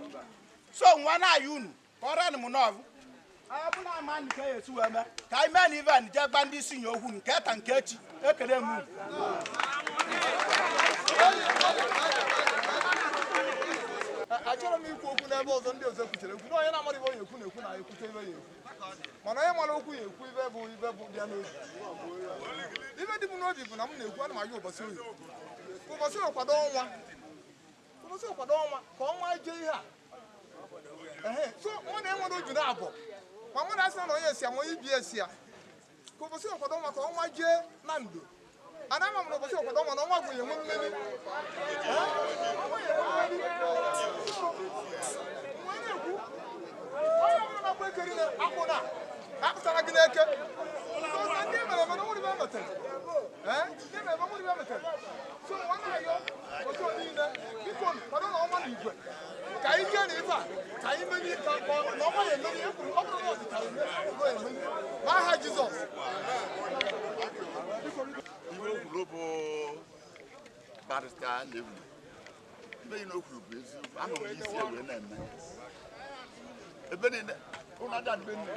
so nwa na-ayị unu ka ọ ranụ m n'ọbụ ọ bụ na ama nke ya esi wee mee ka anyị mee na ive a je gba ndị isi nye okwu nke ta nke echi ekele m unu achọrọ m ikwu okwu n'ebe ọzọ ndị ọzọ kwuchere ekwu onye na-amara ibe onye ekwu na-ekwu na ekwute ibe ya ekwu mana onye mara okwu ya ekwu ibe bụ bịa n'obi ibe dị m n'obi bụ na m na-ekwu ana m aga ụbọchị oyi kwado ọnwa ka ọnwa jee ihe a so ọ na-enwere oju na abụọ ma mụ na-asị na onye esi ama onye ibi esi ya ka ụbọchị kwado ọnwa ka ọnwa jee na ndo ana ama m na ụbọchị kwado ọnwa na ọnwa bụ enwe mmeri akpụtara gị n'eke ndị mere eme n'onwere ibe metere so nwa na-ayọ otu niile biko kwado na ọnwa na igwe ka anyị jee na ife a ka anyị menye ka na ọnwa ya emeri ọ bụrụ na ọ dị ka emeri n'aha Jizọs iwe okwuru bụ barịsta lewu ibe yi na okwuru bụ eziokwu anọ m isi ewe na-eme ebe niile ụna ada ndị nne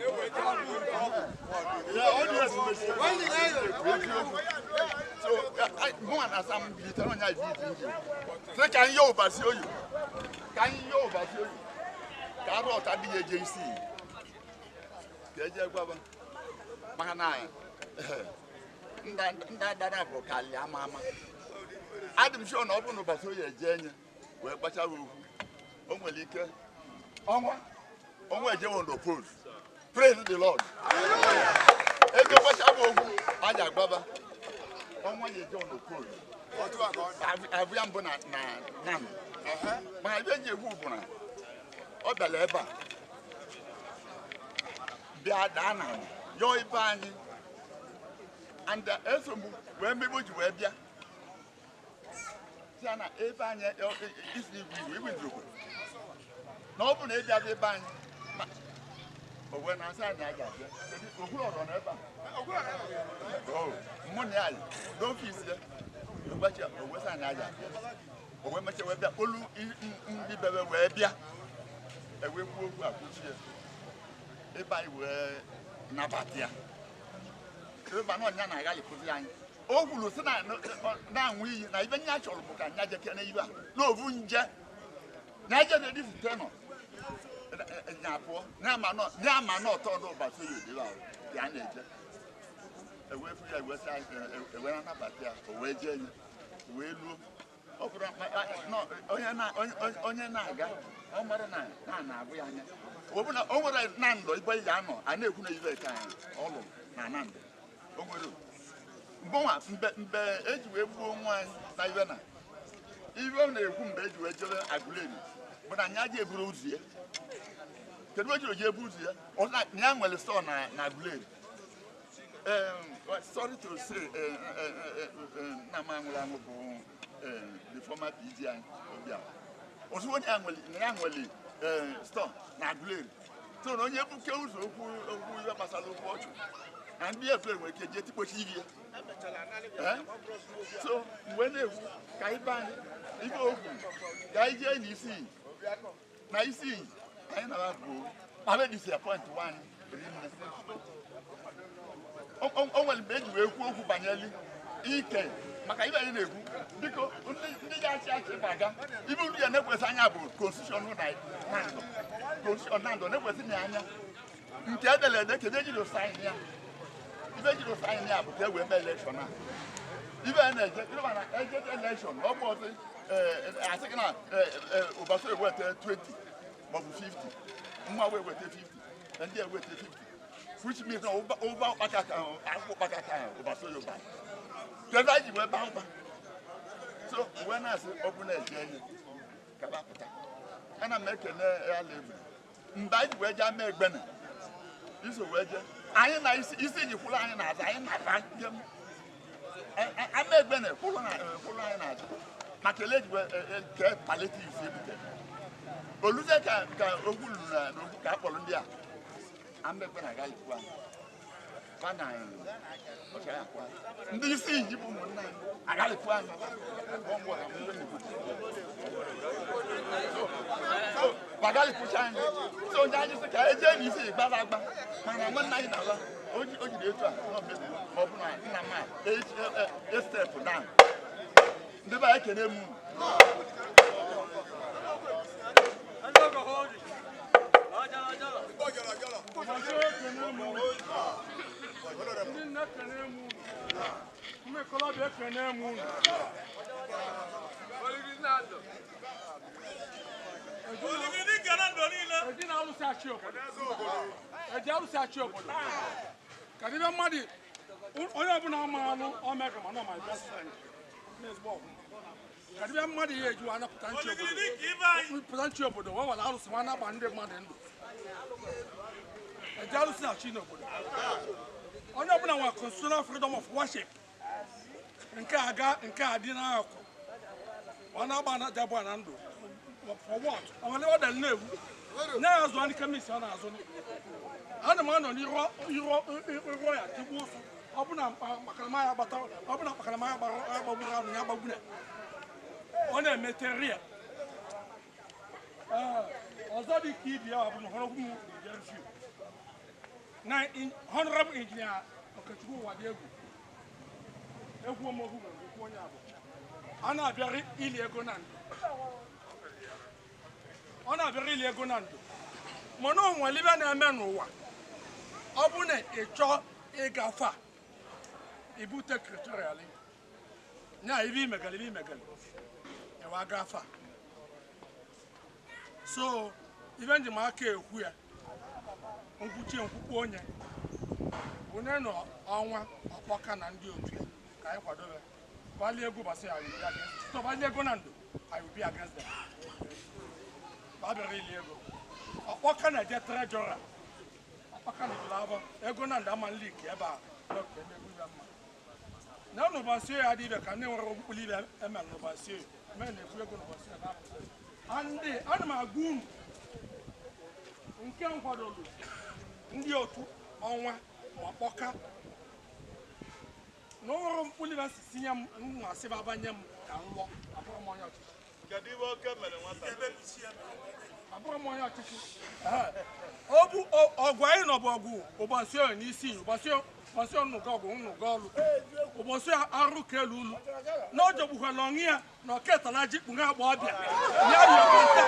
so mụnwa na asa m bilitere onye ibi nji sị ka anyị yọọ ụbasi oyi ka arụ ọta dị ya eje isi ka eje gwaba maka na ndị adara bụ kalị ama adị m sure na ọ bụrụ na ụbasi oyi eje enye wee gbachara okwu o nwere ike ọnwa ejewo ndo pose praise the Lord ego gbachara okwu a ji agbaba ọnwa ya ejewo ndo pose abụ ya mbụ na nam maka ibe ji ekwu bụ na ọ bịara ebe a bịa daa na yọọ ibe anyị and esogbu wee mmegbu ji wee bịa si ya na ebe anyị isi igwe izokwe na ọ bụ na ịbịa ebe anyị owe na asa anyị aga abịa okwuru ọrọ n'ebe a mụ na ya n'ọfisi ya ụbọchị owe sa anyị aga abịa owe mecha wee bịa olu ndị bebe wee bịa ewe kwuo okwu akwụchi ya ebe anyị wee nabata ya ebe na ọnya na-agaghị kụzi anyị o kwuru sị na-anwụ iyi na ibe nya chọrọ bụ ka nya jekene ibe a n'ovu nje nya je na edifute nọ nya pụọ na-ama n'ọtọ n'ụbọchị ya edebe ahụ ya na-eje ewefu ya ewe na nabata ya o wee jee nye wee luo ọ bụrụ onye na-aga ọ mara na-abụ ya anya o nwere na ndọ ibe ya anọ a na-ekwu na ibe ka ọlụ na ndọ o nwere mbọnwa mgbe eji wee gbuo nwa anyị na ibe na ibe ọ na-ekwu mgbe eji wee jebe Agụleri bụ na nya ji eburu ụzọ ya kedu o jiri ebu ụzọ ya ya nwere stọọ na Agụleri sorry to say na m anwụrụ anwụ bụ the former PG anyị Obiam ozugbo ya nwere stọọ na Agụleri so na onye ebuke ụzọ okwu ihe gbasara okwu ọchụ na ndị efere nwere ike jee tikpochi ihe so mgbe na-ekwu ka ibe anyị ife okwu ka ije n'isi na isi anyị na-abụ ma be disappoint one o nwere mgbe eji wee kwuo okwu banyere ike maka ibe anyị na-ekwu biko ndị ga-achị achị gbaga ibe uru ya na-ekwesị anya bụ constitution Nando na-ekwesị na anya nke edere ede kedu ejiri saịn ya ibe ejiri saịn ya bụ ka e wee mee elekshọn a ibe na-eje ịrụba na eje elekshọn ọ bụ ọtụ asị gị na ụbọchị eweta 20 maọbụ 50 mma wee weta 50 ndị eweta 50 which means na ụba ụkpaka ka ụkpaka ka ụbọchị yoruba kedu anyị ji wee baa ụba so uwe na-asị ọ bụ na-eje ihe ka bapụta ana m ekene ya lebu mgbe anyị ji wee jee ama egbene iso wee jee anyị na isi ji kwụrụ anyị na-azụ anyị na-ata njem ama egbene kwụrụ anyị na-azụ maka ele ji wee kee palliative ebute oluze ka okwu luru na okwu ka a kpọrọ ndị a ama egbene agaghịkwa mana ndị isi ji bụ ụmụnna anyị agaghịkwa anyị bagali pucha anyị so onye anyị sị ka eje n'isi gbara agba mana nwanne anyị na-ala o jiri etu a ma ọ bụ na nna m a step down ndị be anyị ekene m Kadiba mmadụ onye ọbụla ọmaalụ omega ma nọ my best friend kadiba mmadụ ya eju anapụta nchi obodo ọ wara arụsị nwa na-agba ndị mmadụ ndụ eji arụsị achị n'obodo onye ọbụla nwa constitutional freedom of worship nke a dị n'akụ ọ na-agba na jabụ na ndụ for what ọmali ọ dal na-ewu na-azụ anyị kemisi ọ na-azụ ana m anọ n'iru ya tigbu ụsụ ọ bụ na makaramaya gbatara ọ bụ na makaramaya gbagburu anụ ya gbagburu ọ na-emeteri ya ọzọ dị ka ibi ya ọ bụ na honorable engineer Okechukwu Uwadiegwu egwu omogwu nwere onye abụ a na-abịara ili ego na ndụ ọ na-abịara ili ego na ndụ mana o nwere ibe na-eme n'ụwa ọ bụ na ịchọ ịgafe a ibute kriterial nya ibe imegali ewa gafe a so ibe njem aka ekwu ya nkwukwu onye onye nọ ọnwa ọkpọka na ndị otu ya ka anyị kwadobe bali ego basị ya so bali ego na ndụ I will be against them babere ili ego ọkpọka na-eje trejọra ọkpọka na ejula ego na ndụ ama nlik ebe a na n'ụbọchị ya dị ibe ka ndị nwere okpukpulu ibe emere n'ụbọchị mee na-ekwu ego n'ụbọchị ya na-apụta ana m agwa unu nke nkwadolu ndị otu ọnwa ọkpọka na o nwere mkpụrụ ibe sinye m nmasị babanye m ka m lụọ abụrụ m onye ọchịchị abụrụ m onye ọchịchị ọ bụ ọgwụ anyị nọ bụ ọgwụ ụbọchị onye n'isi ụbọchị nnụga ọgwụ nnụga ọlụ ụbọchị arụ ka elu ulu na ọ jọgbukwala ọnwụ ya na ọketala ji kpughe agba ọbịa ya yọkọta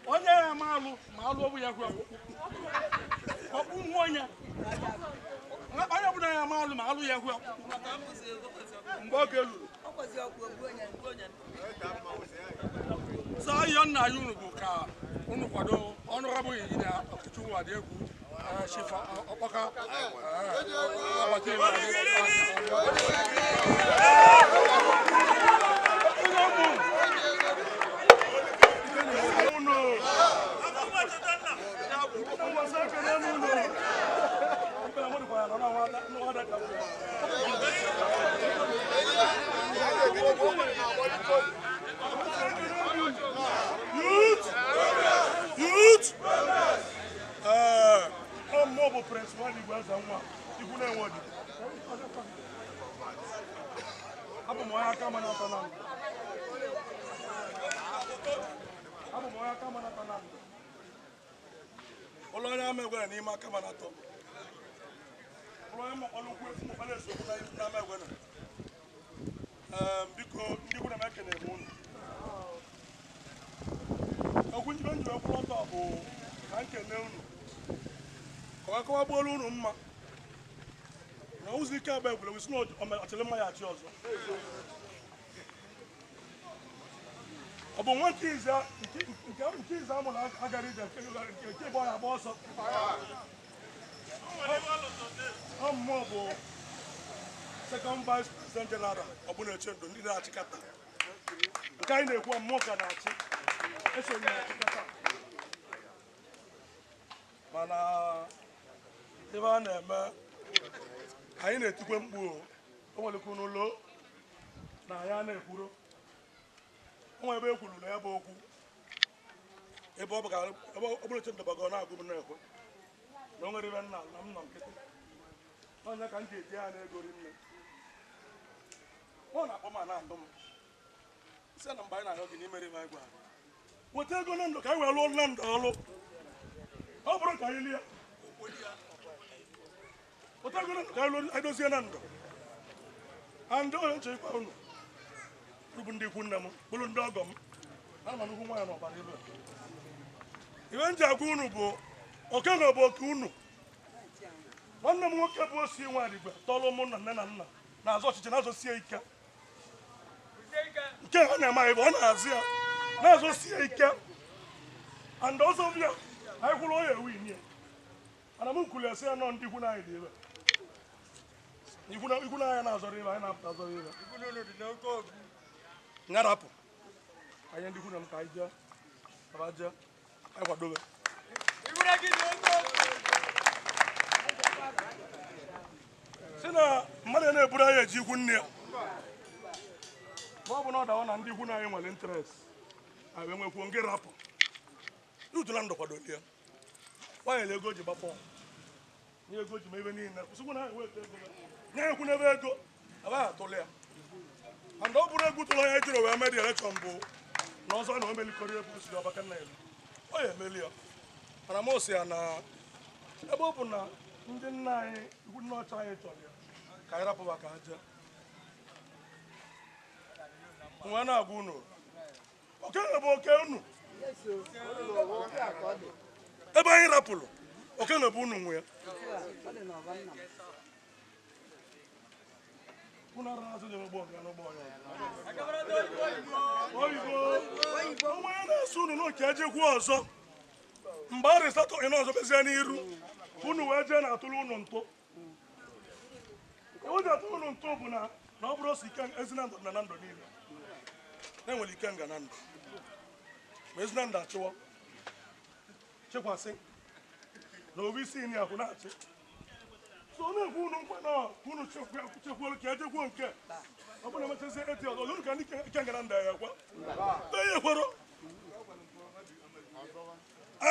onye ya ma alụ ọbụ ya hụ ọkpụ nwa onye ọbụla ya ma alụ ma alụ ya hụ mgbe oge luru so ayọ nna anyị unu bụ ka unu kwado Honorable Engineer Okechukwu Uwadiegwu Chief Ọkpọka Youth! I'm mobile press one was on one. You wouldn't want it. I'm more coming up on Olóyè amẹ́gbẹ́ ní ma kama na tọ́. Olóyè ma ọlọ́kùn fún ọlẹ́ sọ̀kún na amẹ́gbẹ́ náà. Biko ndị kwuru na ekene mụ unu. Okwu njibe njibe kwuru ọtọ bụ ka nkene unu. Kọwakọwa gbuolu unu mma. Na ụzọ ike abịa egwuregwu si na ọchịrị mma ya achị ọzọ. Ọ bụ nwa nke ize amụ na agara ije nke bụ ya agba ọsọ. Ọmụmụ bụ second vice president general Ọbụna-Eche Ndụ ndị na-achịkọta. Nke anyị na-ekwu ọmụmụ ka na-achị esonye na-achịkọta. Mana ebe a na-eme anyị na-etikwe mkpu o nwelekwu n'ụlọ na anyị a na-ekwuru. Nwa ebe ekwuru na ya bụ okwu ebe ọ bụ ka Ọbụna-Eche Ndụ bago na-agụ m na-ekwe na o nwere ibe nna na m nọ nkịtị onye ka m ji eji ya na-egori nne ọ na-akpọ m na-andụ m si na mgbe anyị na-ahụ gị n'ime ime anyị gwara weta ego na ndụ ka anyị wee lụọ na ndụ ọlụ ọ bụrụ ka anyị lie weta ego na ndụ ka anyị dozie na ndụ andị onye nche ikwa unu bụ ndị ikwu nne m bụrụ ndị ọgọ m ana m nnukwu nwaanyị n'ọbara ibe m ji agwa unu bụ oke na bụ oke unu nwanne m nwoke bụ osi Nwadigwe tọlụ mụ na nne na nna na-azụ ọchịchị na-azụsie ike nke ọ na-eme anyị bụ ọ na-azụ ya na-azụsie ike and ọzọ bịa anyị kwụrụ onye ewu inye ana m kwuru esi ya nọ ndị ikwu na anyị dị ebe ikwu na anyị na-azọrọ ebe anyị na-apụta azọrọ ebe ngarapụ anyị ndị ikwu na m ka anyị jee anyị kwadobe si na mmadụ na-eburu anyị eji ikwu nne ya ma ọ bụ na ọ dawa na ndị ikwu na anyị nwere interest anyị enwekwuo ngị rapụ n'utula ndụ kwadolie ya nwanyere ego ji gbapọ nye ego ji ma ebe niile kwụsịkwu na anyị weta ego nye ekwu n'ebe ego abaghị atụlụ ya and ọ bụrụ egwu tụrụ onye jiri wee mee dị elekshọn bụ na ọzọ na o melikọrọ ebe usiri ọbaka nna elu ọ ya emeli ya mana m osi ya na ebe ọ bụ na ndị nna anyị ikwu nne ọcha anyị chọrọ ya ka anyị rapụba ka ha jee nwe na-agwa unu oke bụ oke unu ebe anyị rapụrụ oke na bụ unu nwe ya unu ara azụ na-emegbe ọga n'ụgbọ oyibo onwe ya na-asụ unu n'oke ejekwu ọzọ mgbe a resatọ ị n'ọzọ bezie n'iru unu wee jee na-atụrụ unu ntụ o ji atụrụ unu ntụ bụ na ọ bụrụ osi ike ezi na ndụ na ndụ niile na-enwere ike nga na ndụ ma ezi na ndụ achịwa chekwasị na obi isi ini akwụ na-achị so na-ekwu unu nkwa na unu chekwuolu ka ejekwuo nke ọ bụrụ na emechazi eti ọzọ unu ka ndị ike nga na ndụ ya ekwe onye ekwero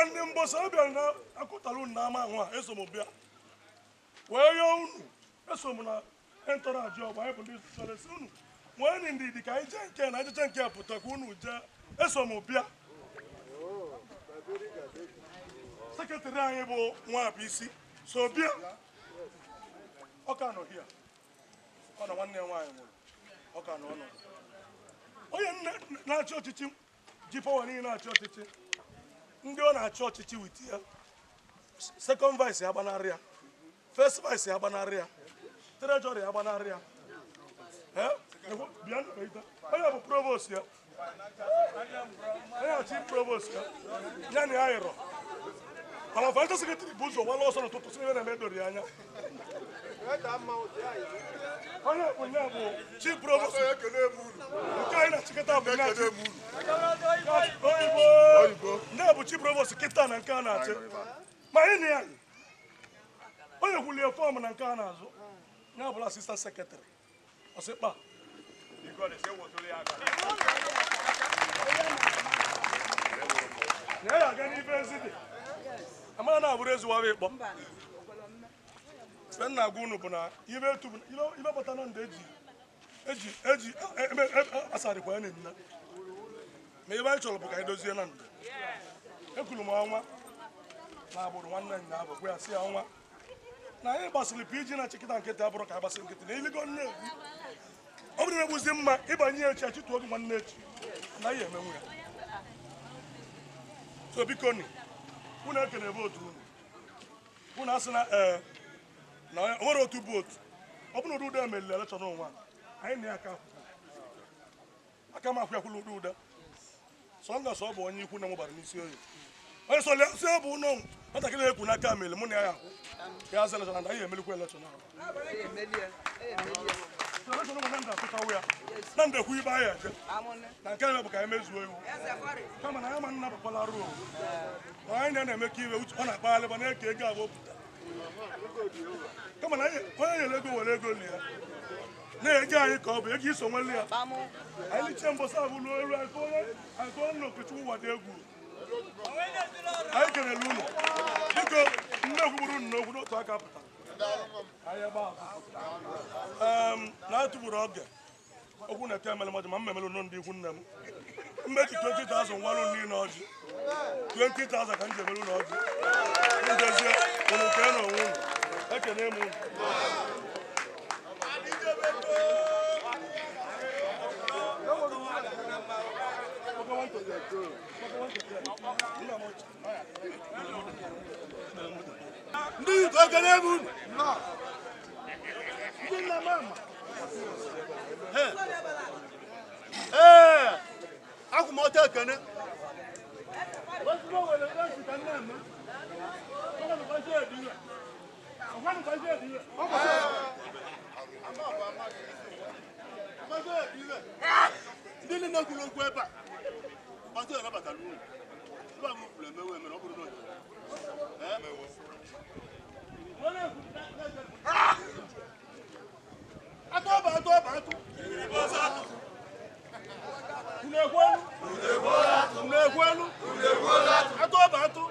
ndị mbọsị ọ bịara na akụtara unu n'ama ahụ a eso m bịa wee yọọ unu eso m na entọrọ ajị ọgba anyị bụ ndị sọresi unu nwee ndị dị ka anyị jee nke na ejeche nke pụta ka unu jee eso m bịa sekretarị anyị bụ Nwabisi so bịa ọka nọ hia ọ na nwanne ya nwaanyị nwụrụ ọka nọ ọnọdụ onye na-achị ọchịchị ji pọwa niile na-achị ọchịchị ndị ọ na-achị ọchịchị witi ya second vice ya gbanarị ya first vice ya gbanarị ya treasury ya gbanarị ya onye bụ provost ya onye achị provost ya ya na ya yịrọ mana financial secretary bụ ụzọ wala ọsọ n'ụtụtụ si ebe na-eme doro ya anya onye bụ ya bụ chief provost nke anyị na-achịkọta bụ oyibo ndị bụ bụ chi provost kịta na nke a na-achị ma anyị na ya onye kwulie fọm na nke a na-azụ ya bụla asistant sekretarị ọsịkpa na ya aga n'ife ezide amara na-abụrụ ezuwara ịkpọ site nna agwa unu bụ na ibe pụta na ndụ eji asarịkwa ya na-emina ma ebe anyị chọrọ bụ ka anyị dozie na ndụ ekwuru m ọnwa na agbụrụ nwanne nya abụ gwa ya si ya ọnwa na anyị gbasịrị PG na chịkịta nkịtị abụrụ ka anyị gbasịrị nkịtị na iligo nne egwu ọ bụrụ na egbuzi mma ịbanye echi achịtụ oge nwanne echi na ihe emenwu ya so biko ni unu ekele vootu unu asị na na o nwere otu vootu ọ bụrụ na ụda emelile elekshọn ụwa anyị na ya aka m akwụ yakwụla ụda sọ nga sọ ọ bụ onye ikwu na mụbara n'isi oyi onye si ọ bụ ụlọ nwatakịrị ekwu n'aka mele mụ na ya akwụ ya aza elekshọn na anyị emelikwa elekshọn ahụ na ndekwu ibe anyị eje na nke anyị bụ ka anyị mezuo iwu kama na ya ma nna bụkwala ruo na anyị na-eme ka iwe uche ọ na-akpaghalị ba na-eke ego abụọ pụta kama na onye nyere ego were ego na ya na-ege anyị ka ọ bụ ego iso nwele ya anyị liche mbọsị abụlụ elu anyị tụọ nna Okechukwu Uwadiegwu anyị kelele unu biko mmegwu gburu unu n'okwu n'otu aka pụtara na-atụgburu oge okwu na-ete emele mmadụ ma mmemelu nọ ndị ikwu nne m mmechi 20,000 nwarụ niile ọjị 20,000 ka m ji emelu n'ọjị ndezie unu kee na onwe unu ekene m unu ndị yutu ekene m unu ndị nna mama akwụmọtọ ekene ndị niile kwuru okwu ebe a ọtụ anabatara unu ebe a mụpụrụ emewe mere ọ bụrụ na atụ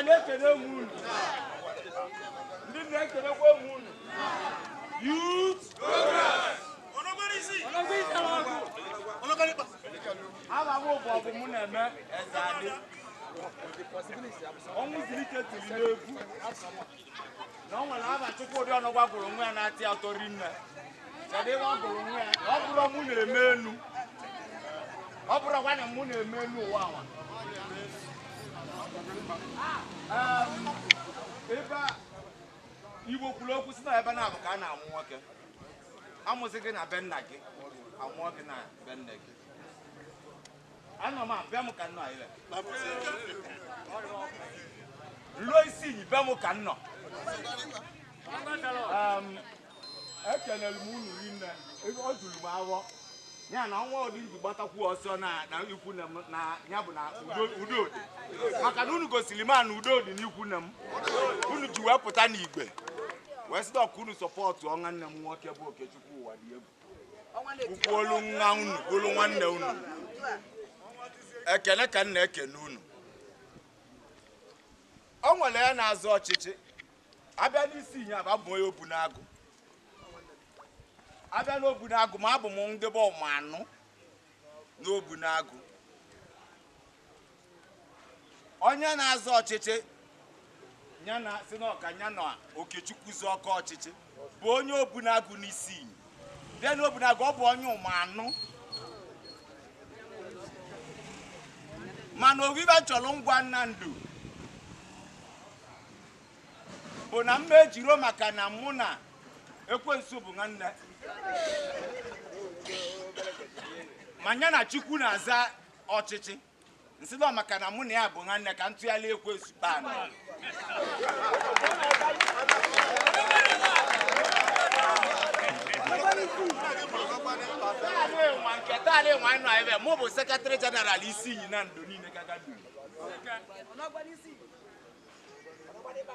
na-ekele unu. Ndị na-ekelekwa unu. Youth progress. Abawo bụ mụ na-eme eze adị. Ọnwụ ziri ike tiri n'egwu. Na ọ nwere aba Chukwu ụdị ọnụ gwagwụrụ nwa ya na-atị atọ rinne. Kedu ihe ọ gụrụ nwa ya? Ọ bụrụ mụ na-eme elu. Ọ bụrụ gwa na mụ na-eme elu ụwa nwa. Ebe Igbo kwuru okwu si na ebe na-abụ ka a na-amụ nwoke. Amụsị gị na be nna gị, amụọ gị na be nne gị. Anọ m abịa m ka nnọ ile. Ruo isi iyi be m ka nnọ. Ekelere m unu rinne, ọ juru m awọ. Ya na ọnwa ọdị ndị gbatakwu ọsọ na ikwu na ya bụ na udo dị. Maka na unu gosiri m na udo dị n'ikwu na m. Unu ji wee pụta n'igwe. Wee sị ọkụ unu sọpọtụ ọnwa nne m nwoke bụ Okechukwu Uwadiegwu. Ukwu olu nwa unu, olu nwanne unu. Ekene ka m na-ekene unu. O nwere ya na-azụ ọchịchị. Abịa n'isi ihe abụ onye Obunagụ. Abịa n'Obunagụ ma abụ m ndị bụ ọmanụ n'Obunagụ. Onye na-azụ ọchịchị ya na si na ọka ya na Okechukwu zụ ọkọ ọchịchị bụ onye Obunagụ n'isi. Bịa n'Obunagụ ọ bụ onye ụmanụ. Mana obibe chọrọ ngwa Nando bụ na mma ejiro maka na mụ na ekwensu bụ nwanne. Manya na Chukwu na-aza ọchịchị. Nsị na maka na mụ na ya bụ nwanne ka ntụgharị ekwensu kpaa. Mụ bụ sekretari jeneral isi iyi Nando niile kagadu.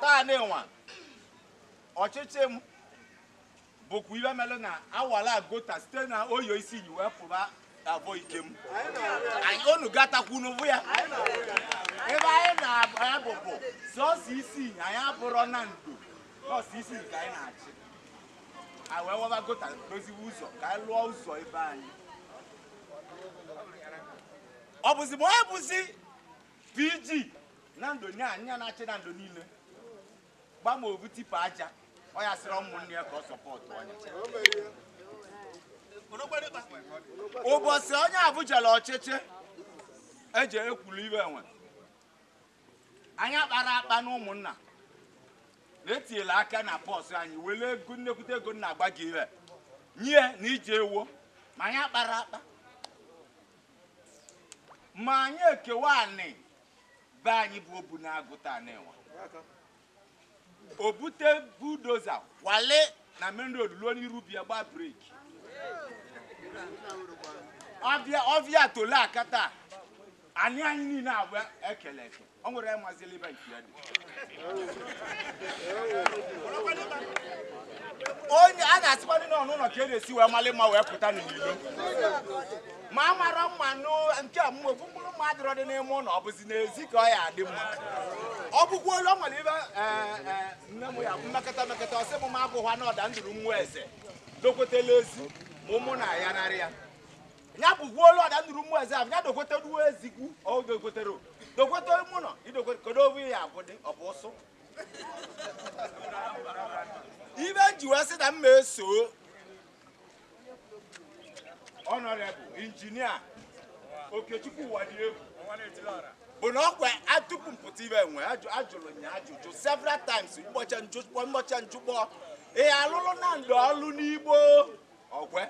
Taa na-enwa ọchịchị m bụkwa ibe melụ na awala agota site na oyo isi iyi wee pụba avọ ike m. Anyị onu gatakwu n'ụvụ ya. Ebe anyị na-abụbụ sọsọ isi iyi anyị abụrọ Nando. Sọsọ isi iyi ka anyị na-achị. Anyị wee waba gota doziwe ụzọ ka anyị lụọ ụzọ ebe anyị. Ọ bụzi ma onye bụzi PG Nando nya na-achị Nando niile. Gba ma obu tipa aja. Ọ ya sịrị ụmụnne ya ka ọ sọpọtụ onye. Ụbọchị onye abụjala ọchịchị eji ekwulu ibe enwe. Anyị akpara akpa na ụmụnna. Na-etinyela aka na pọsụ anyị wele ego nnekwute ego na-agba gị ire. Nye na ije ewo. Ma anyị akpara akpa. Ma anyị ekewa anị be anyị bụ Obunagụ taa na-enwe. O bute budoza wale na main road luo n'iru bịa gba breki. Ọbịa tole akata anyị niile agwa ekele eke. O nwere mazili ebe nke ya dị. Onye a na-asịkwa ndị nọ n'ụlọ ka esi wee mali ma wee pụta n'ilo. Ma amara mmanụ nke a mmụọ mkpụrụ mmadụ dị n'ime ụlọ ọ bụzi n'ezi ka ọ ya adị mma. Ọ bụkwa olu nwere ibe nne m ya mmekọta ọsị m ma abụghị na ọda ndụrụ mmụọ eze dokwetela ezi ma ụmụ na ya narị ya. Ya bụkwa olu ọda ndụrụ mmụọ eze ahụ ya dokweteruo ezigwu ọ dokwetere dokwete mụ nọ idokedo ovu ya abụdị ọ bụ ụsụ. Ibe nji wee sị na mma eso Honorable Engineer Okechukwu Uwadiegwu bụ na ọkwa atụpụ mpụta ibe enwe ajụrụ nya ajụjụ several times mgbocha njụkpọ ihe alụlụ Nando ọlụ n'Igbo ọgwe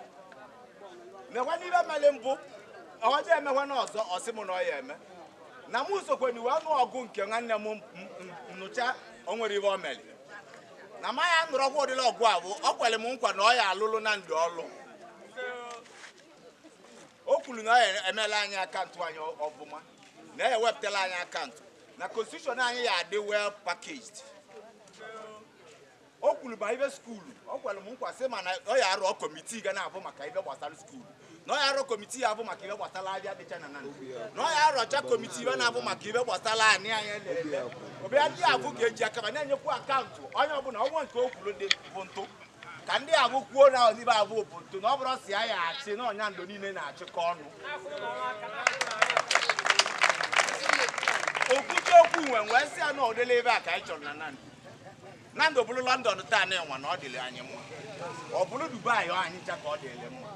mekwa n'ibe mele mbụ ọjọọ emekwa n'ọzọ ọsị m na ọ ya eme na mụ sokwe n'iwe ọnụ ọgụ nke nwanne m nụcha o nwere ibe o meli na ma ya nụrụ ọgwụ ụdịla ọgụ a bụ ọ kwere m nkwa na ọ ya alụlụ Nando ọlụ. O kwuru na ọ emela anyị akaụntụ anyị ọbụma na ya ewepụtala anyị akaụntụ na constitution anyị ya adị well packaged. O kwuru ma ibe skuulu ọ kwere m nkwa sị ma na ọ ya arụọ kọmitii ga na-abụ maka ibe gbasara skuulu no ya ro committee abu maka ibe gbasala abia dị chana Nando no ya rocha committee ibe na abu maka ibe gbasala ani anya lele obi adi abu ga-eji aka ba na-enyekwu akaụntụ onye ọbụla ọnwa nke okwuru dị bụ ntụ ka ndị abu kwuo na odibe abu bụ ntụ na ọ bụrụ si ya achị na ọnya Nando niile na-achịkọ ọnụ okwuche okwu wee si ya na odele ebe a ka anyị chọrọ na Nando bụrụ London taa na enwa na ọ dịrị anyị mma ọ bụrụ Dubai ọ anyị cha ka ọ dịrị mma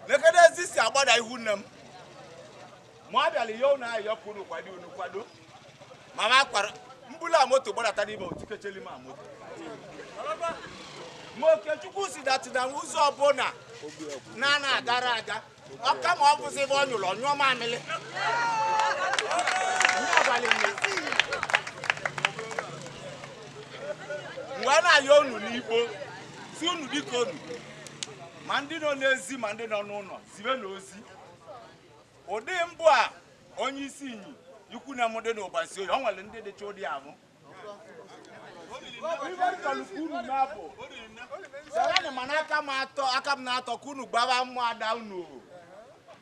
lekede ezisi agbada ihu nne m ma ọ bịara ihe na ayọ kwuru kwado mama akwara mbula moto gbadata n'ime otikecheli ma moto ma Okechukwu si datịna ụzọ ọbụla na agara aga ọka ma ọ bụzi ebe ọ nyụrụ ọnyụọ mamịlị mgbe na-ayọ unu n'ikpo si unu biko unu ma ndị nọ n'ezi ma ndị nọ n'ụlọ zibe n'ozi ụdị mbụ a onye isi inyi ikwu na mụdị na Ubarunaisioye o nwere ndị dịcha ụdị ahụ unu na-abụ serani mana aka m na-atọ ka unu gbaba mmụ ada unu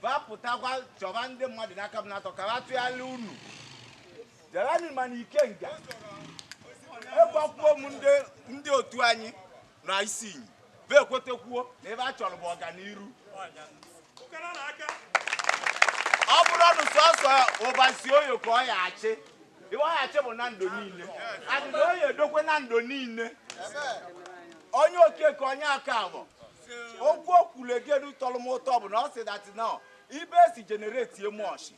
bapụtakwa chọba ndị mmadụ n'aka m na-atọ ka ha tụgharịa unu serani mana Ikenga egwakwuo m ndị otu anyị na isi inyi be ekwetekwuo na ebe a chọrọ bụ ọganiru ọ bụrụ ọnụ sọsọ Ubarunaisioye ka ọ ya achị ibe ọ ya achị bụ Nando niile adịghị onye edokwe Nando niile onye okeke onye aka abụ okwu okwuru egedu tọrọ m ụtọ bụ na ọ sị dat na ibe esi generate emoshi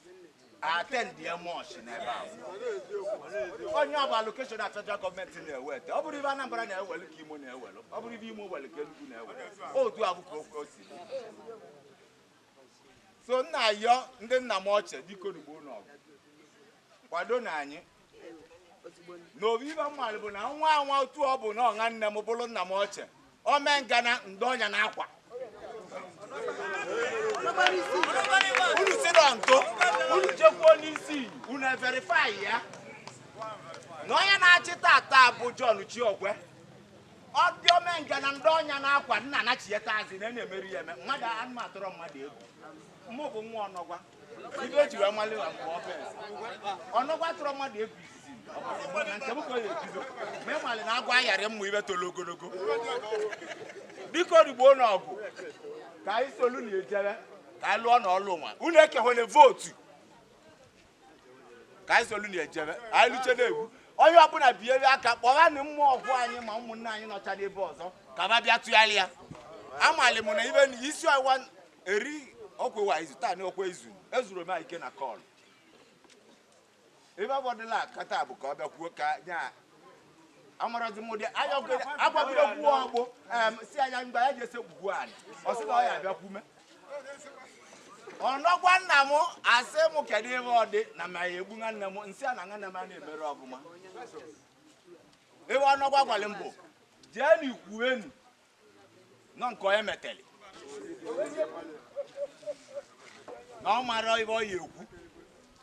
attend the emoshi n'ebe ahụ onye ọ bụ allocation na federal gọọmenti na-eweta ọ bụrụ ibe Anambra na-ewelu ka Imo na-ewelu ọ bụrụ ibe Imo welu ka Enugu na-ewelu otu abụ ka o si so nna ayọ ndị nna m ochie biko n'ugbo n'ọgụ kwado na anyị n'obi ibe mmadụ bụ na nwa otu ọ bụ na ọha nne m bụrụ nna m ochie o mee ngana ndị ọnya na akwa unu si na nto unu chekwuo n'isi unu verify ya na onye na-achị tata bụ John Chiokwe ọ dị ome ngana ndị ọnya na akwa nna anachieta azị na na-emeri ya eme mmadụ anụmatụrụ mmadụ egwu mụ bụ nwa ọnọgwa ibe eji wee maliwa mgbe ọnọgwa tụrụ mmadụ egwu isi na nke m ka ọ na-ebido ma ị mali na agwa ayarị mmụ ibe tolo ogologo biko rigbo n'ọgụ ka anyị solu na-ejere ka anyị lụọ n'ọlụ nwa unu ekehwele vootu ka anyị solu na-ejere anyị luche na-egwu onye ọbụla bie ebe aka kpọga na mmụọ ọgwụ anyị ma ụmụnne anyị nọcha n'ebe ọzọ ka ba bịa tụgharị ya amali m na ibe isi ọwa eri okwewa izu taa na okwe izu ezuru m ike na kọl ebe ọbọdịla akata bụ ka ọ bịakwuo ka nya amarazi m ụdị anya agwagoro gwuo ọgbụ si anya mgbe ya ji ese gwugwu anyị ọ sị na ọ ya abịakwume ọnọgwa nna m asị m kedu ebe ọ dị na ma ya egbu nwanne m nsị a na nwanne m a na-emere ọbụma ebe ọnọgwa gwara m bụ jee n'ikwu enu nọ nke onye meteli na ọ mara ebe ọ ya ekwu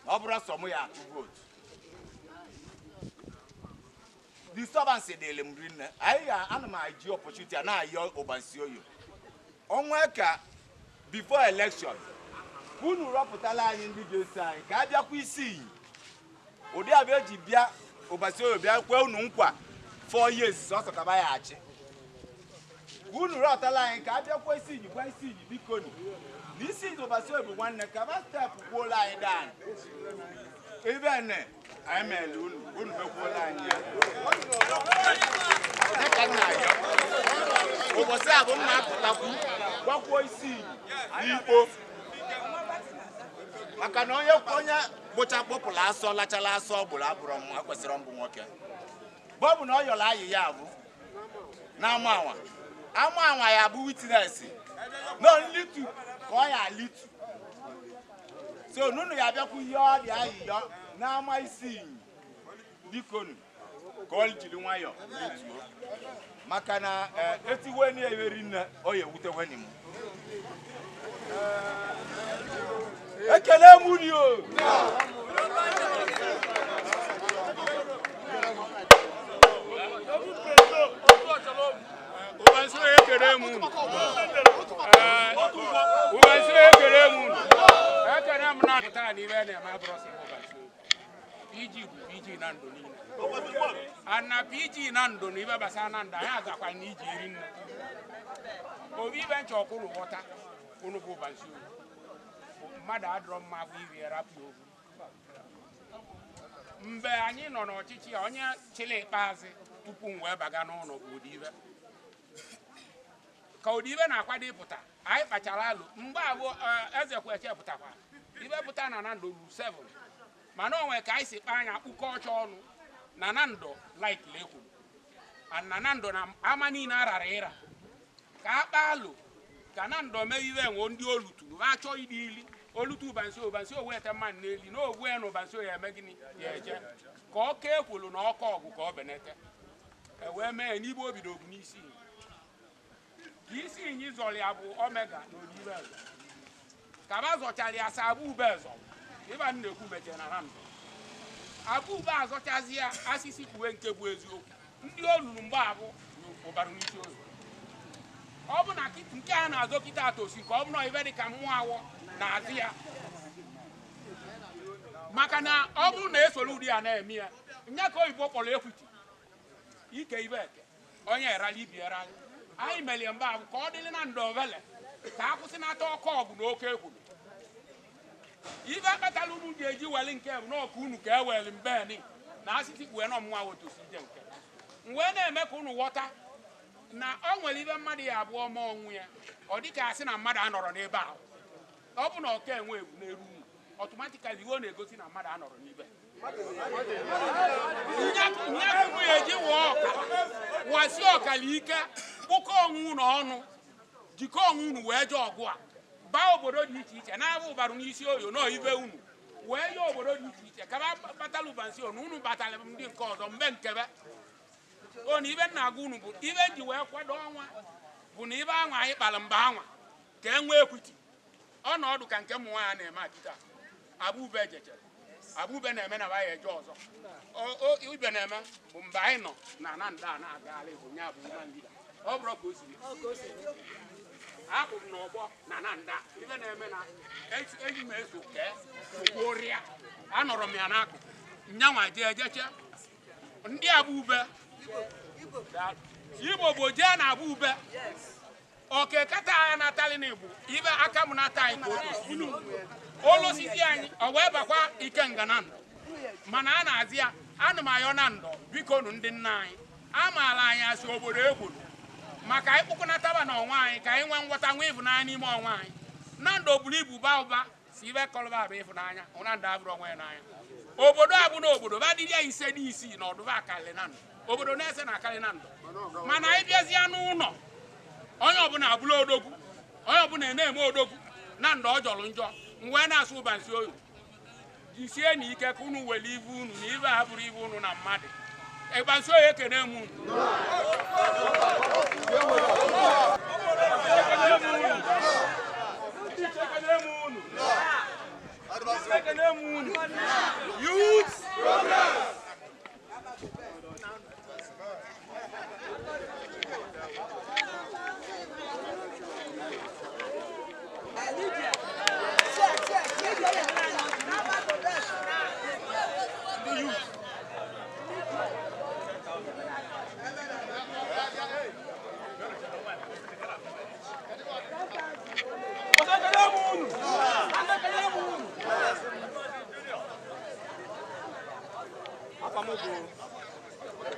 na ọ bụrụ sọ m ya atụ vootu disturbance dịrị m rinne ana m eji opportunity a na-ayọ Ubarunaisioye onwe ka before election unu rọpụtala anyị ndị ga-eso anyị ka a bịakwa isi iyi ụdị abịa eji bịa Ubarunaisioye bịa kwe unu nkwa 4 years sọsọ kaba ya achị unu rọpụtala anyị ka a bịakwa isi iyi gwa isi iyi biko na isi iyi Ubarunaisioye bụ nwanne kaba steepụ kwuola anyị dan ebe ne anyị mere unu mekwuola anyị ya dịka nna ya ụbọchị a bụ mma apụtakwu gwakwuo isi n'ikpo maka na onye gbụcha kpọpụrụ asọ lachala asọ gburu abụrụ m akwesịrị mbụ nwoke bọbụ na ọ yọrọ ayị ya abụ na ama anwa ya bụ witness no litu ka ọ ya litu so nunu ya bịakwu ihe ọ dị ayị ya na-ama isi iyi bikonu ka ọ jiri nwayọ letuo maka na etiwe na-eweri nne ọ ya ewutekwe m ekele m unu o Ubarunaisioye ekele m PG bụ PG Nando niile. Ana PG Nando na ibe basa Nando anyị agakwa n'iji iri nne. Obi ibe nche ọkwụrụ ghọta unu bụ bansi mmadụ adọrọ mma bụ iri rapụ ovu. Mgbe anyị nọ n'ọchịchị onye chịrị ikpeazụ tupu m wee baga n'ụlọ bụ Odibe. Ka Odibe na-akwado ịpụta anyị kpachara alụ mgbe abụọ Ezekweche pụtakwa ibe pụta na Nando ru 7 mana onwe ka anyị si kpa anya akpụkọ ọcha ọnụ na Nando like lekwu na Nando na ama niile arara ịra ka akpa alụ ka Nando mee iwe enwe ndị oluturu ha achọ ịdị ili olutu bansi owete mmadụ n'eli na ogwu ya na bansi ya eme gịnị ya eje ka ọ ka ekwulu na ọkọ ọgụ ka ọ benete wee mee n'ibe obido ogu n'isi isi inyi zọrọ ya bụ omega na Odibe ezo ka ba zọchara ya sa abụ ube ezo ịba na-ekwu meche na Nando abụ ube azọchazi ya asịsị kwuwe nke bụ eziokwu ndị olulu mgbe abụ Ubarunaisioye ọ bụ na nke a na-azọ kịta atosi ka ọ bụ na ibe dị ka mmụọ awọ na-azị ya maka na ọ bụrụ na esoro ụdị ya na-eme ya nye ka oyibo kpọrọ ekwiti ike ibe eke onye erala ibi erala anyị melie mba abụ ka ọ dịrị na Nando vele ka a kwụsịnata ọkọ ọgụ na oke egwu ibe akpatala unu ga-eji weli nke bụ n'ọkụ unu ka e weli mbeni na asịsị kpuwe na ọmụnwa wotosi ije nke wee na-eme ka unu ghọta na ọ nwere ibe mmadụ ya abụọ ma ọnwụ ya ọ dị ka asị na mmadụ anọrọ n'ebe ahụ ọ bụ na ọka enwe egwu n'elu unu ọtụmatikali iwe na-egosi na mmadụ anọrọ n'ibe nyekunu ya eji wasi ọkala ike kpụkọ onwe unu ọnụ jikọ onwe unu wee jee ọgụ a baa obodo dị iche iche na-abụ Ubarunaisioye na ibe unu wee yie obodo dị iche iche kaba batala Ubansiyo na unu batala ndị nke ọzọ mgbe nkebe na ibe na-agụ unu bụ ibe ji wee kwado ọnwa bụ na ibe anwa anyị kpara mba anwa ka e nwee ekwiti ọnọdụ ka nke ụmụ nwaanyị na-eme akịta abụbe ejechere abụbe na-eme na ya eje ọzọ ibe na-eme bụ mgbe anyị nọ na Nando a na-agagharị bụ nya bụ nwa ndịda ọ bụrụ ka o siri akpụ m n'ọgbọ na Nando ibe na-eme na eji m eso kee okworịa anọrọ m ya n'akụ nyanwa jee ejeche ndị abụbe Igbo bụ jee na abụbe okekata anyị natali n'Igbo ibe aka m nata anyị ka o tosi inu olosisi anyị ọ wee bakwa ikenga Nando mana a na-azị ya ana m ayọ Nando biko nu ndị nna anyị amaala anyị asị obodo ekwuru maka anyị kpụkọnataba na ọnwa anyị ka anyị nwee nghọta nwa ịfụnanya n'ime ọnwa anyị Nando buru ibu baa ụba si ibe kọlọba bụ ịfụnanya Nando abụrụ onwe ya n'anya obodo abụ na obodo ba dịrị ya ise n'isi na ọdụba akarị Nando obodo na-ese na akarị Nando mana anyị bịazie n'ụlọ onye ọbụla abụla odogwu onye ọbụla na-eme odogwu Nando ọ jọrọ njọ wee na-asụ Ubansiyoyo jisie na ike ka unu were ibu unu na ibe ha bụrụ ibu unu na mmadụ Ubansiyoyo ekene m unu youth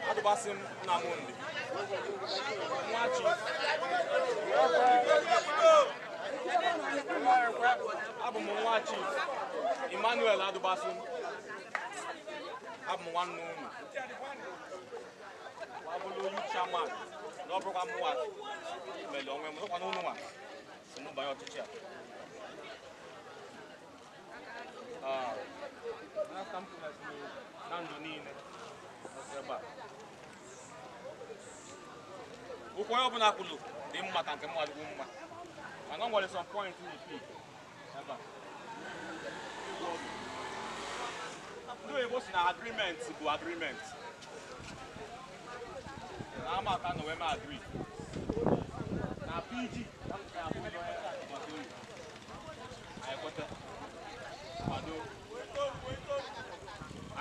Adubasim Namundi. Abum Mwachi Emmanuel Adubasim. Abum one moon. Abulu Chaman. No program what? Melong and Mokanua. Some by your teacher. I come to Nando Uko open up look, they must and come out of woman. I know what is some point in the peak. No, it was an agreement to agreement. I'm not going to agree. Now, PG,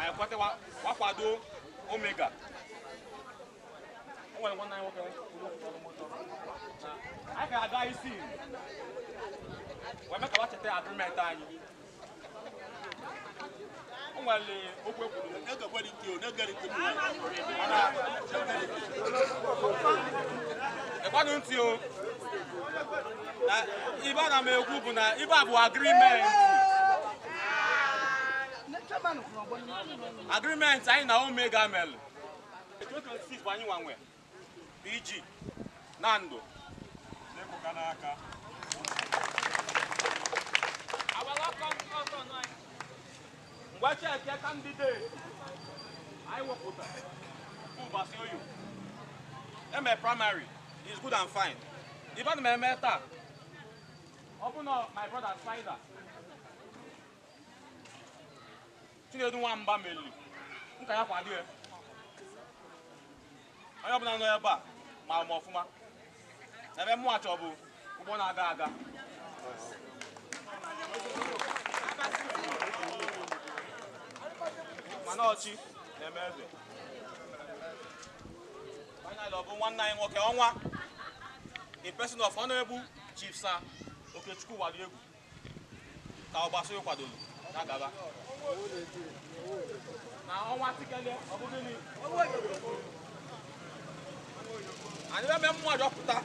anyị kwete wakwado Omega. O nwere nwanne anyị nwoke ọrụ moto. Anyị ga-aga isi wee mee ka wacheta agreement anyị. O nwere okwu ekwuru ịgbanụ ntị o. Ibe a na m ekwu bụ na ibe a bụ agreement. Agreement anyị na Omega mere. 2026 bụ anyị nwanwe. PG Nando na-ebuka n'aka. Mgbe cheki candidate anyị wepụta Ubarunaisioye eme primary is good and fine. Ibe na eme taa ọ bụ na my brother Spider Chinedu Nwamba meli nka ya kwado ya onye ọbụla nọ ebe a ma ma ọfụma ebe mmụọ achọ bụ ụgbọ na-aga aga mana ọchị na-eme eze finally ọ bụ nwanne anyị nwoke ọnwa in person of Honorable Chief Sir OKECHUKWU UWADIEGWU ka Ubarunaisioye kwadoro ya gaba na ọnwa tikele ọ bụ gịnị anyị eme mmụọ jọpụta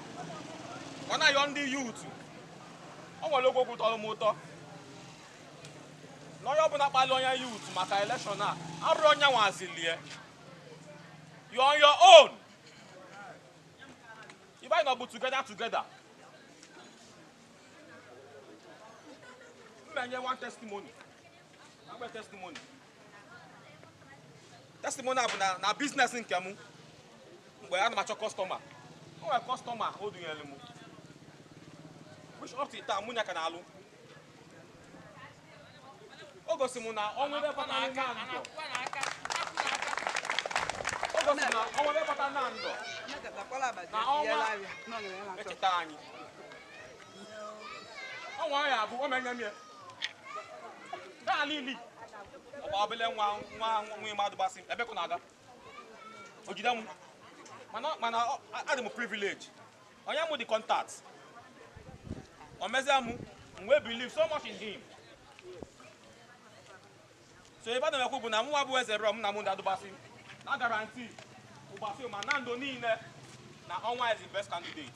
ọ na-ayọ ndị youth ọ nwere okwu tọrọ m ụtọ na onye ọbụla kpali onye youth maka election a abụrụ onye nwazilie you on your own if I not be together mmenye one testimony bụ na business nke m mgbe ana m achọ customer o nwere customer o dunyere m which up to taa mụnya ka na-alụ o gosi m na ọ nwere bata na ndọ na ọnwa echeta anyị ọnwa ya bụ o menye m ya gaa n'ili ọgba obele nwa mmadụ gbasị ebe kụ na-aga o jide m mana adị m privilege onye mụ dị contact o mezie m wee believe so much in him so ebe a na-ekwu bụ na mụnwa bụ eze rọ m na mụ ndị adụbasị na guarantee Ubarunaisioye ma Nando niile na ONWA is the best candidate.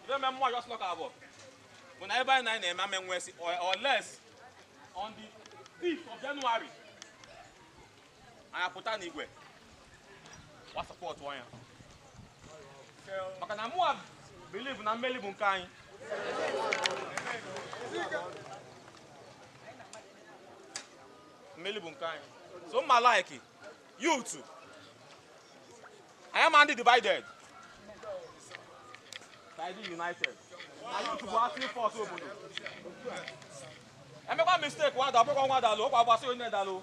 Ibe mmụọ just knock abụọ bụ na ebe anyị na-eme amenwesi or less on the 5th of January anyị apụta n'igwe wa support ya maka na mụọ believe na mmeli bụ nke anyị mmeli bụ nke anyị so mma like youth I am anti divided side united na youth bụ asị force obodo emekwa mistake wada ọbụkwa nwa dalụ ọkwa Ubarunaisioye onye dalụ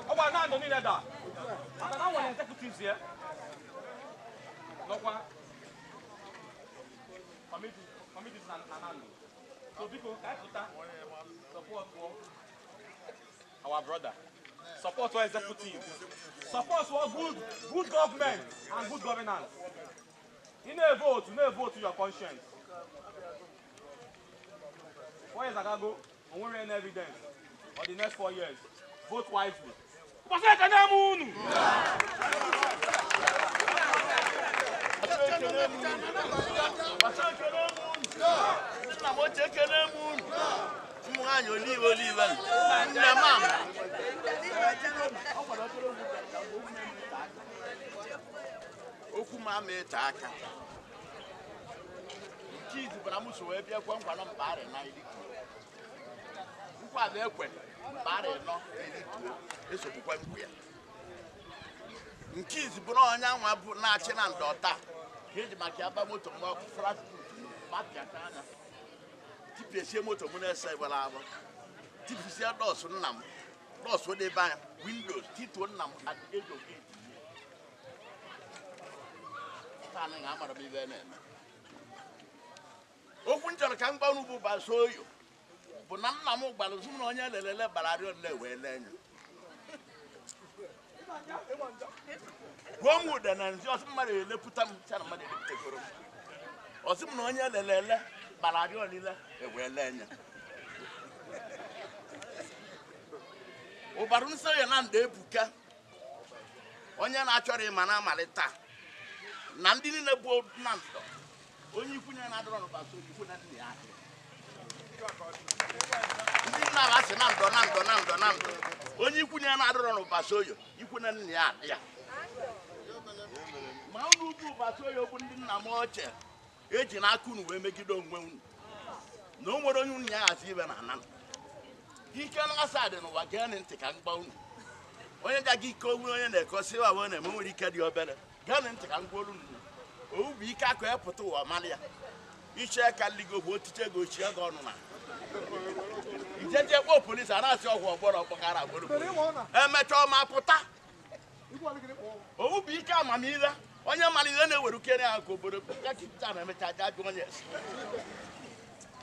ọkwa Nando niile da maka na nwere executives ya n'ọkwa committees na Nando so biko ka pụta support for our brother support for executive support for good government and good governance you vote your conscience 4 years ago on nwere any evidence for the next 4 years vote wisely Ubarunaisioye ka na-eme unu okwu ma meta aka kids bara muso wee bịa kwa nkwa na mpaghara na iri nkwa na-ekwe mpaghara nọ iri esogbukwa nkwu ya nkizi bụ na onye anwa bụ na-achị na ndọta ka eji maka aba moto mgbe flat mapịa ka anya tipiesie moto m na-ese gbara abụ tipisie dọọsụ nna m dọọsụ debe anya windows tituo nna m at the age of 8 taa na amara m ibe na-eme okwu nchọrọ ka m gwa unu bụ baso oyo bụ na nna m gwara ozu na onye lelele bararị ole wee lee anya gwa m ụda na nzi ọsị mmadụ elepụta m cha na mmadụ elepụtagoro m ọsị m na onye lelele bararị olile wee lee anya Ubarunaisioye Nando ebuka onye na-achọrọ ịma na amalite na ndị niile bụ Nando onye ikwu na-adọrọ n'ụbaso ikwu na ndị ya ndị nna asị Nando onye ikwu na-adọrọ n'ụbaso oyo ikwu na ndị ya adị ya ma unu bụ ụbaso oyo bụ ndị nna m ochie eji n'aka unu wee megide onwe unu na o nwere onye unu ya hazi ibe na Nando ike na-asa dị n'ụwa gee ntị ka m gwa unu onye ga gị ike owu onye na-ekosi wa na eme nwere ike dị obere gee ntị ka m gwa unu owu bụ ike akụ epụta ụwa mara ya iche ka ligo bụ otiche ego ochie gị ọnụ na ijeje kpọọ polisi a na-asị ọgwụ ọgbọrọ ọkpọkara agboro emechaa ọma pụta owu bụ ike amamihe onye mara ihe na-ewere ukere ya ka obodo ya na-emecha ja jụ onye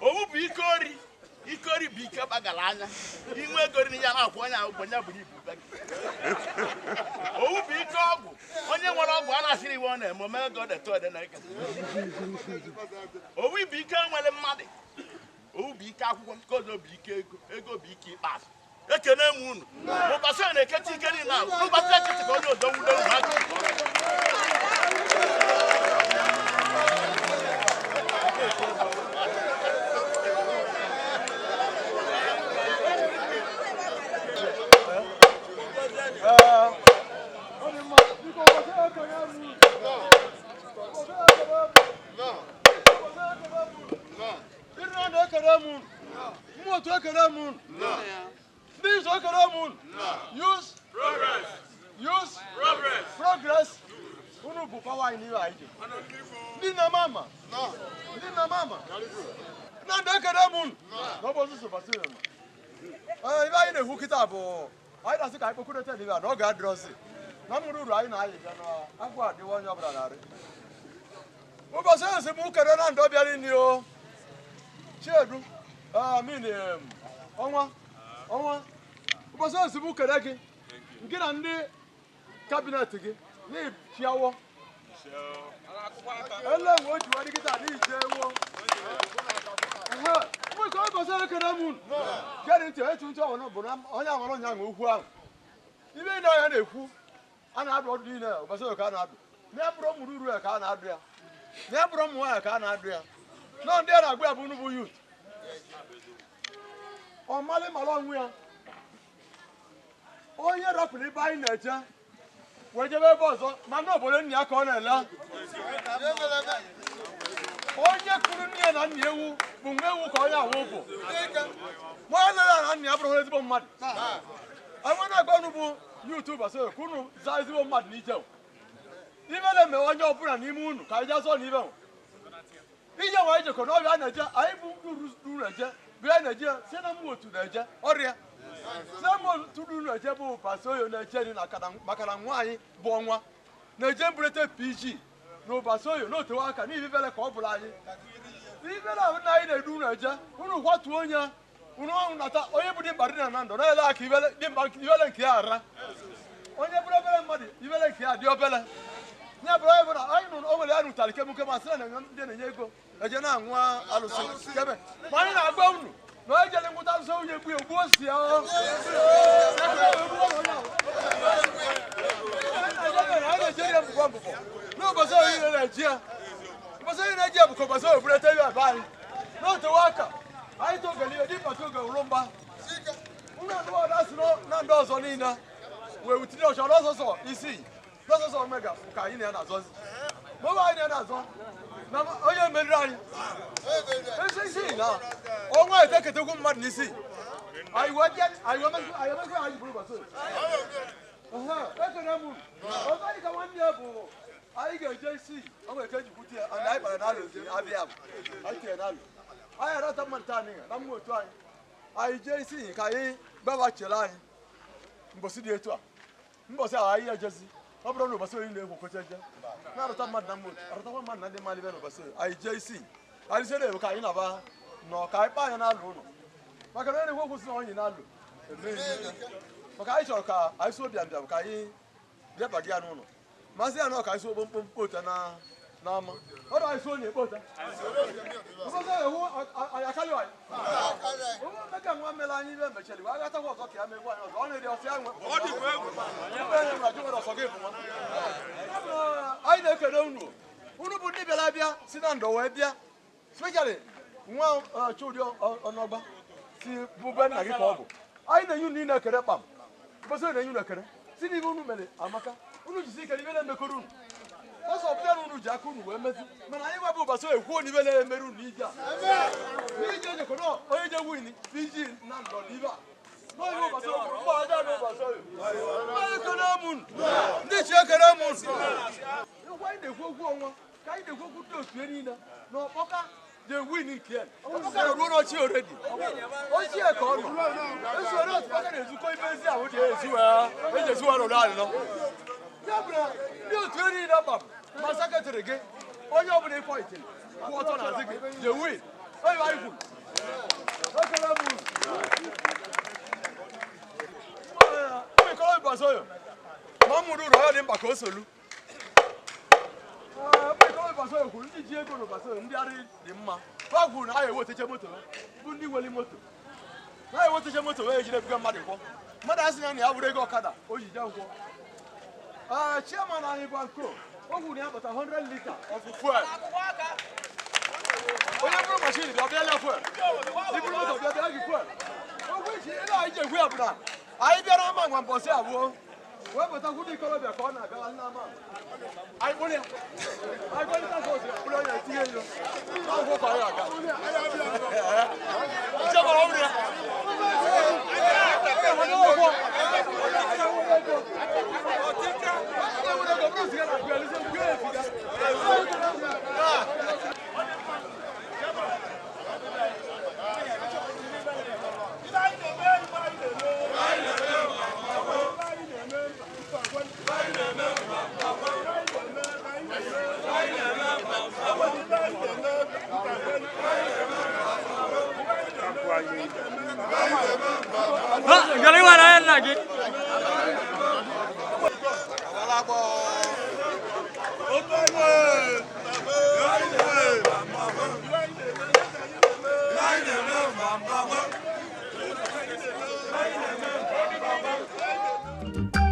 owu bụ ike ori ikori bụ ike gbagara anya inwe ego ri ya na-akwụ onye ahụ onye buru ibu owu bụ ike ọgwụ onye nwere ọgwụ a na-asịrị iwe ọ na-eme ome ego deta ode na ege owu bụ ike nwere mmadụ owu bụ ike akwụkwọ nkozo bụ ike ego bụ ike ikpeazụ ekene m unu ụbọchị a na-ekechi ike niile ahụ ụbọchị ekiti ka onye ọzọ nwude unu aka Progress. Unu bu power in you aije. Nina mama. Nando ekaramun. No bozu so basu ma. Iba ine hu kita bo. Ai da se kai pokudo te liba no ga drosi. Na muru ai na aije no. Agwa de wonyo bra na re. Mo ba se mu kere Nando biari ni o. Chedu. Onwa. Mo ba se mu kere gi. Ngina ndi cabinet gi. Ni fiawo. Ele wo ju wadi kita ni jewo. Mo ko ba se kere mun. Geri nti e tuntu awon bo na onya awon onya ngo hu ahụ. Ibe na ya na-ekwu a na-adụ ọdụ niile ba se ka na-adụ. Na bro mururu e ka na-adụ ya. Na bro mu ya ka na-adụ ya. No ndị na agba bụ nubu youth. O male malo nwu ya. Onye rapụrụ ibe anyị na-eje wejebe ebe ọzọ ma na obodo nna ya ka ọ na-ele onye kwuru nne na nna ewu bụ nwa ewu ka onye awụ bụ ma ọ lere na nna ya bụrụ ezigbo mmadụ enwe na-agba unu bụ YouTuber so ka unu zaa ezigbo mmadụ n'ije ibe na-eme onye ọbụla n'ime unu ka anyị jazọ n'ibe ije nwa ijekọ n'ọbịa a na-eje anyị bụ uru na-eje bịa na-eje si na mmụ otu na-eje ọrịa Samo tudu na jebu basoyo na jeni na makana nwaanyị bụ ọnwa na je mbrete PG no basoyo no tewa aka ni bibele ka ọbụla anyị bibele na anyị na-edu na je unu kwatu onye unu nata onye bụ dimba na Nando na ele aka ibele dimba ibele nke ara onye bụrụ obere mmadụ ibele nke adị obele nya bụrụ ebe na anyị nụ onwere ya nụtara ike muke ma sị na ndị na-enye ego eje na anwa alụsị kebe ma anyị na-agba unu no ejele nguta so ye bu egbu osi o no boso yi na Nigeria boso yi na Nigeria bu ko boso obure te ya bai no to waka ai to gali di pato ga urumba una do da sino Nando ozo ni na we utini o so so isi so mega ka yi na na zo mo ba yi na zo na onye meriri anyị isi na ọnwa eteketekwu mmadụ n'isi anyị bụrụ baso ekene m ọzọ dị ka nwanne ya bụ anyị ga-eje isi ọnwa eke ji kwute ya anyị kpara n'alụ abịa bụ anyị tinye n'alụ anyị arata mmadụ anyị na mma otu anyị jee isi ka anyị gbabachere anyị mbọsị dị etu a mbọsị ahụ anyị ejezi ọ bụrụ na ụbọchị oyi na-ekwu koche je na-arụta mmadụ na mmadụ arụtakwa mmadụ na ndị mmadụ ibe n'ụbọchị anyị jee isi anyị sị na ka anyị naba nọ ka anyị kpaa anya n'alụ ụlọ maka na enekwe kwụsị na onye n'alụ maka anyị chọrọ ka anyị so bịam ka anyị bịabadị ya n'ụlọ masị ya na ka anyị so mkpomkpo ota n'ama ọ dị anyị so onye ekpota ụfọdụ ewu ayakarị anyị ụmụ mmeka nwa mmele anyị ibe mechara iwe agatakwa ọzọ ka ya megbu anyị ọzọ ọ na-eri ọsọ ya nwe ọsọ gị bụ nwa anyị na-ekele unu bụ ndị bịara abịa si na ndọ wee bịa speshali nwa Chudi Ọnọgba si bụ be nna gị ka ọ bụ anyị na-enye unu na-ekere kpam mbọsị na-enye unu ekere si n'ibe unu mere amaka unu jisi ike n'ibe na-emekọrọ unu ọsọ bịa na unu ji aka unu wee mezi mana anyị gbabụ ụbọchị ekwuo n'ibe na-emere unu n'ije a n'ije ejekọrọ onye je win iji na ndọ n'ibe a n'oge ụbọchị mgbe ọjọọ n'ụbọchị ndị chi ekere m ngwa anyị na-ekwu okwu ọnwa ka anyị na-ekwu okwu ndị otu niile na ọkpọka win nke ya ọkpọka na ruo n'ọchị oredi ochie ka ọ nọ esoro otu ọka na-ezukọ ibe ezi ahụ dị eji eziwa n'ụlọ anyị nọ ya bụ na ndị otu niile gbam ma sekretarị gị onye ọbụla ịkpọ itere kwụ ọtọ n'azị gị je win onye anyị kwuru ekele m ụmụikọrọ ịbazoyo ma mmụrụ ụlọ ya dị mkpa ka o solu ụmụikọrọ ịbazoyo kwuru ndị ji ego n'ụbazoyo ndị arị dị mma ha kwuru na ha eweteche moto bụ ndị nwere moto ha eweteche moto wee ejire ebuga mmadụ kwọ mmadụ asị na ya bụrụ ego ọkada o ji je nkwọ chairman anyị bụ Anko o kwuru na ya bata 100 lita of fuel onye bụrụ mashin bịa bịa ya fuel ibụrụ moto bịa bịa gị fuel ogwe iji ele anyị ji egwu ya bụ na anyị bịara ama nwa mbọsị abụọ wee batakwu ndị ikorobịa ka ọ na-abịa nna ama anyị kpụrụ ya anyị kpọlịta ka ozi kpụrụ onye etinye ilo n'ọgwụ ka anyị aga ichebara ọrụ ya Galing mana lagi?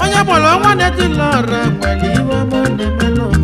Onye bọlọ nwa na-eti lọrọ mgbe iwe mụ na-emelụ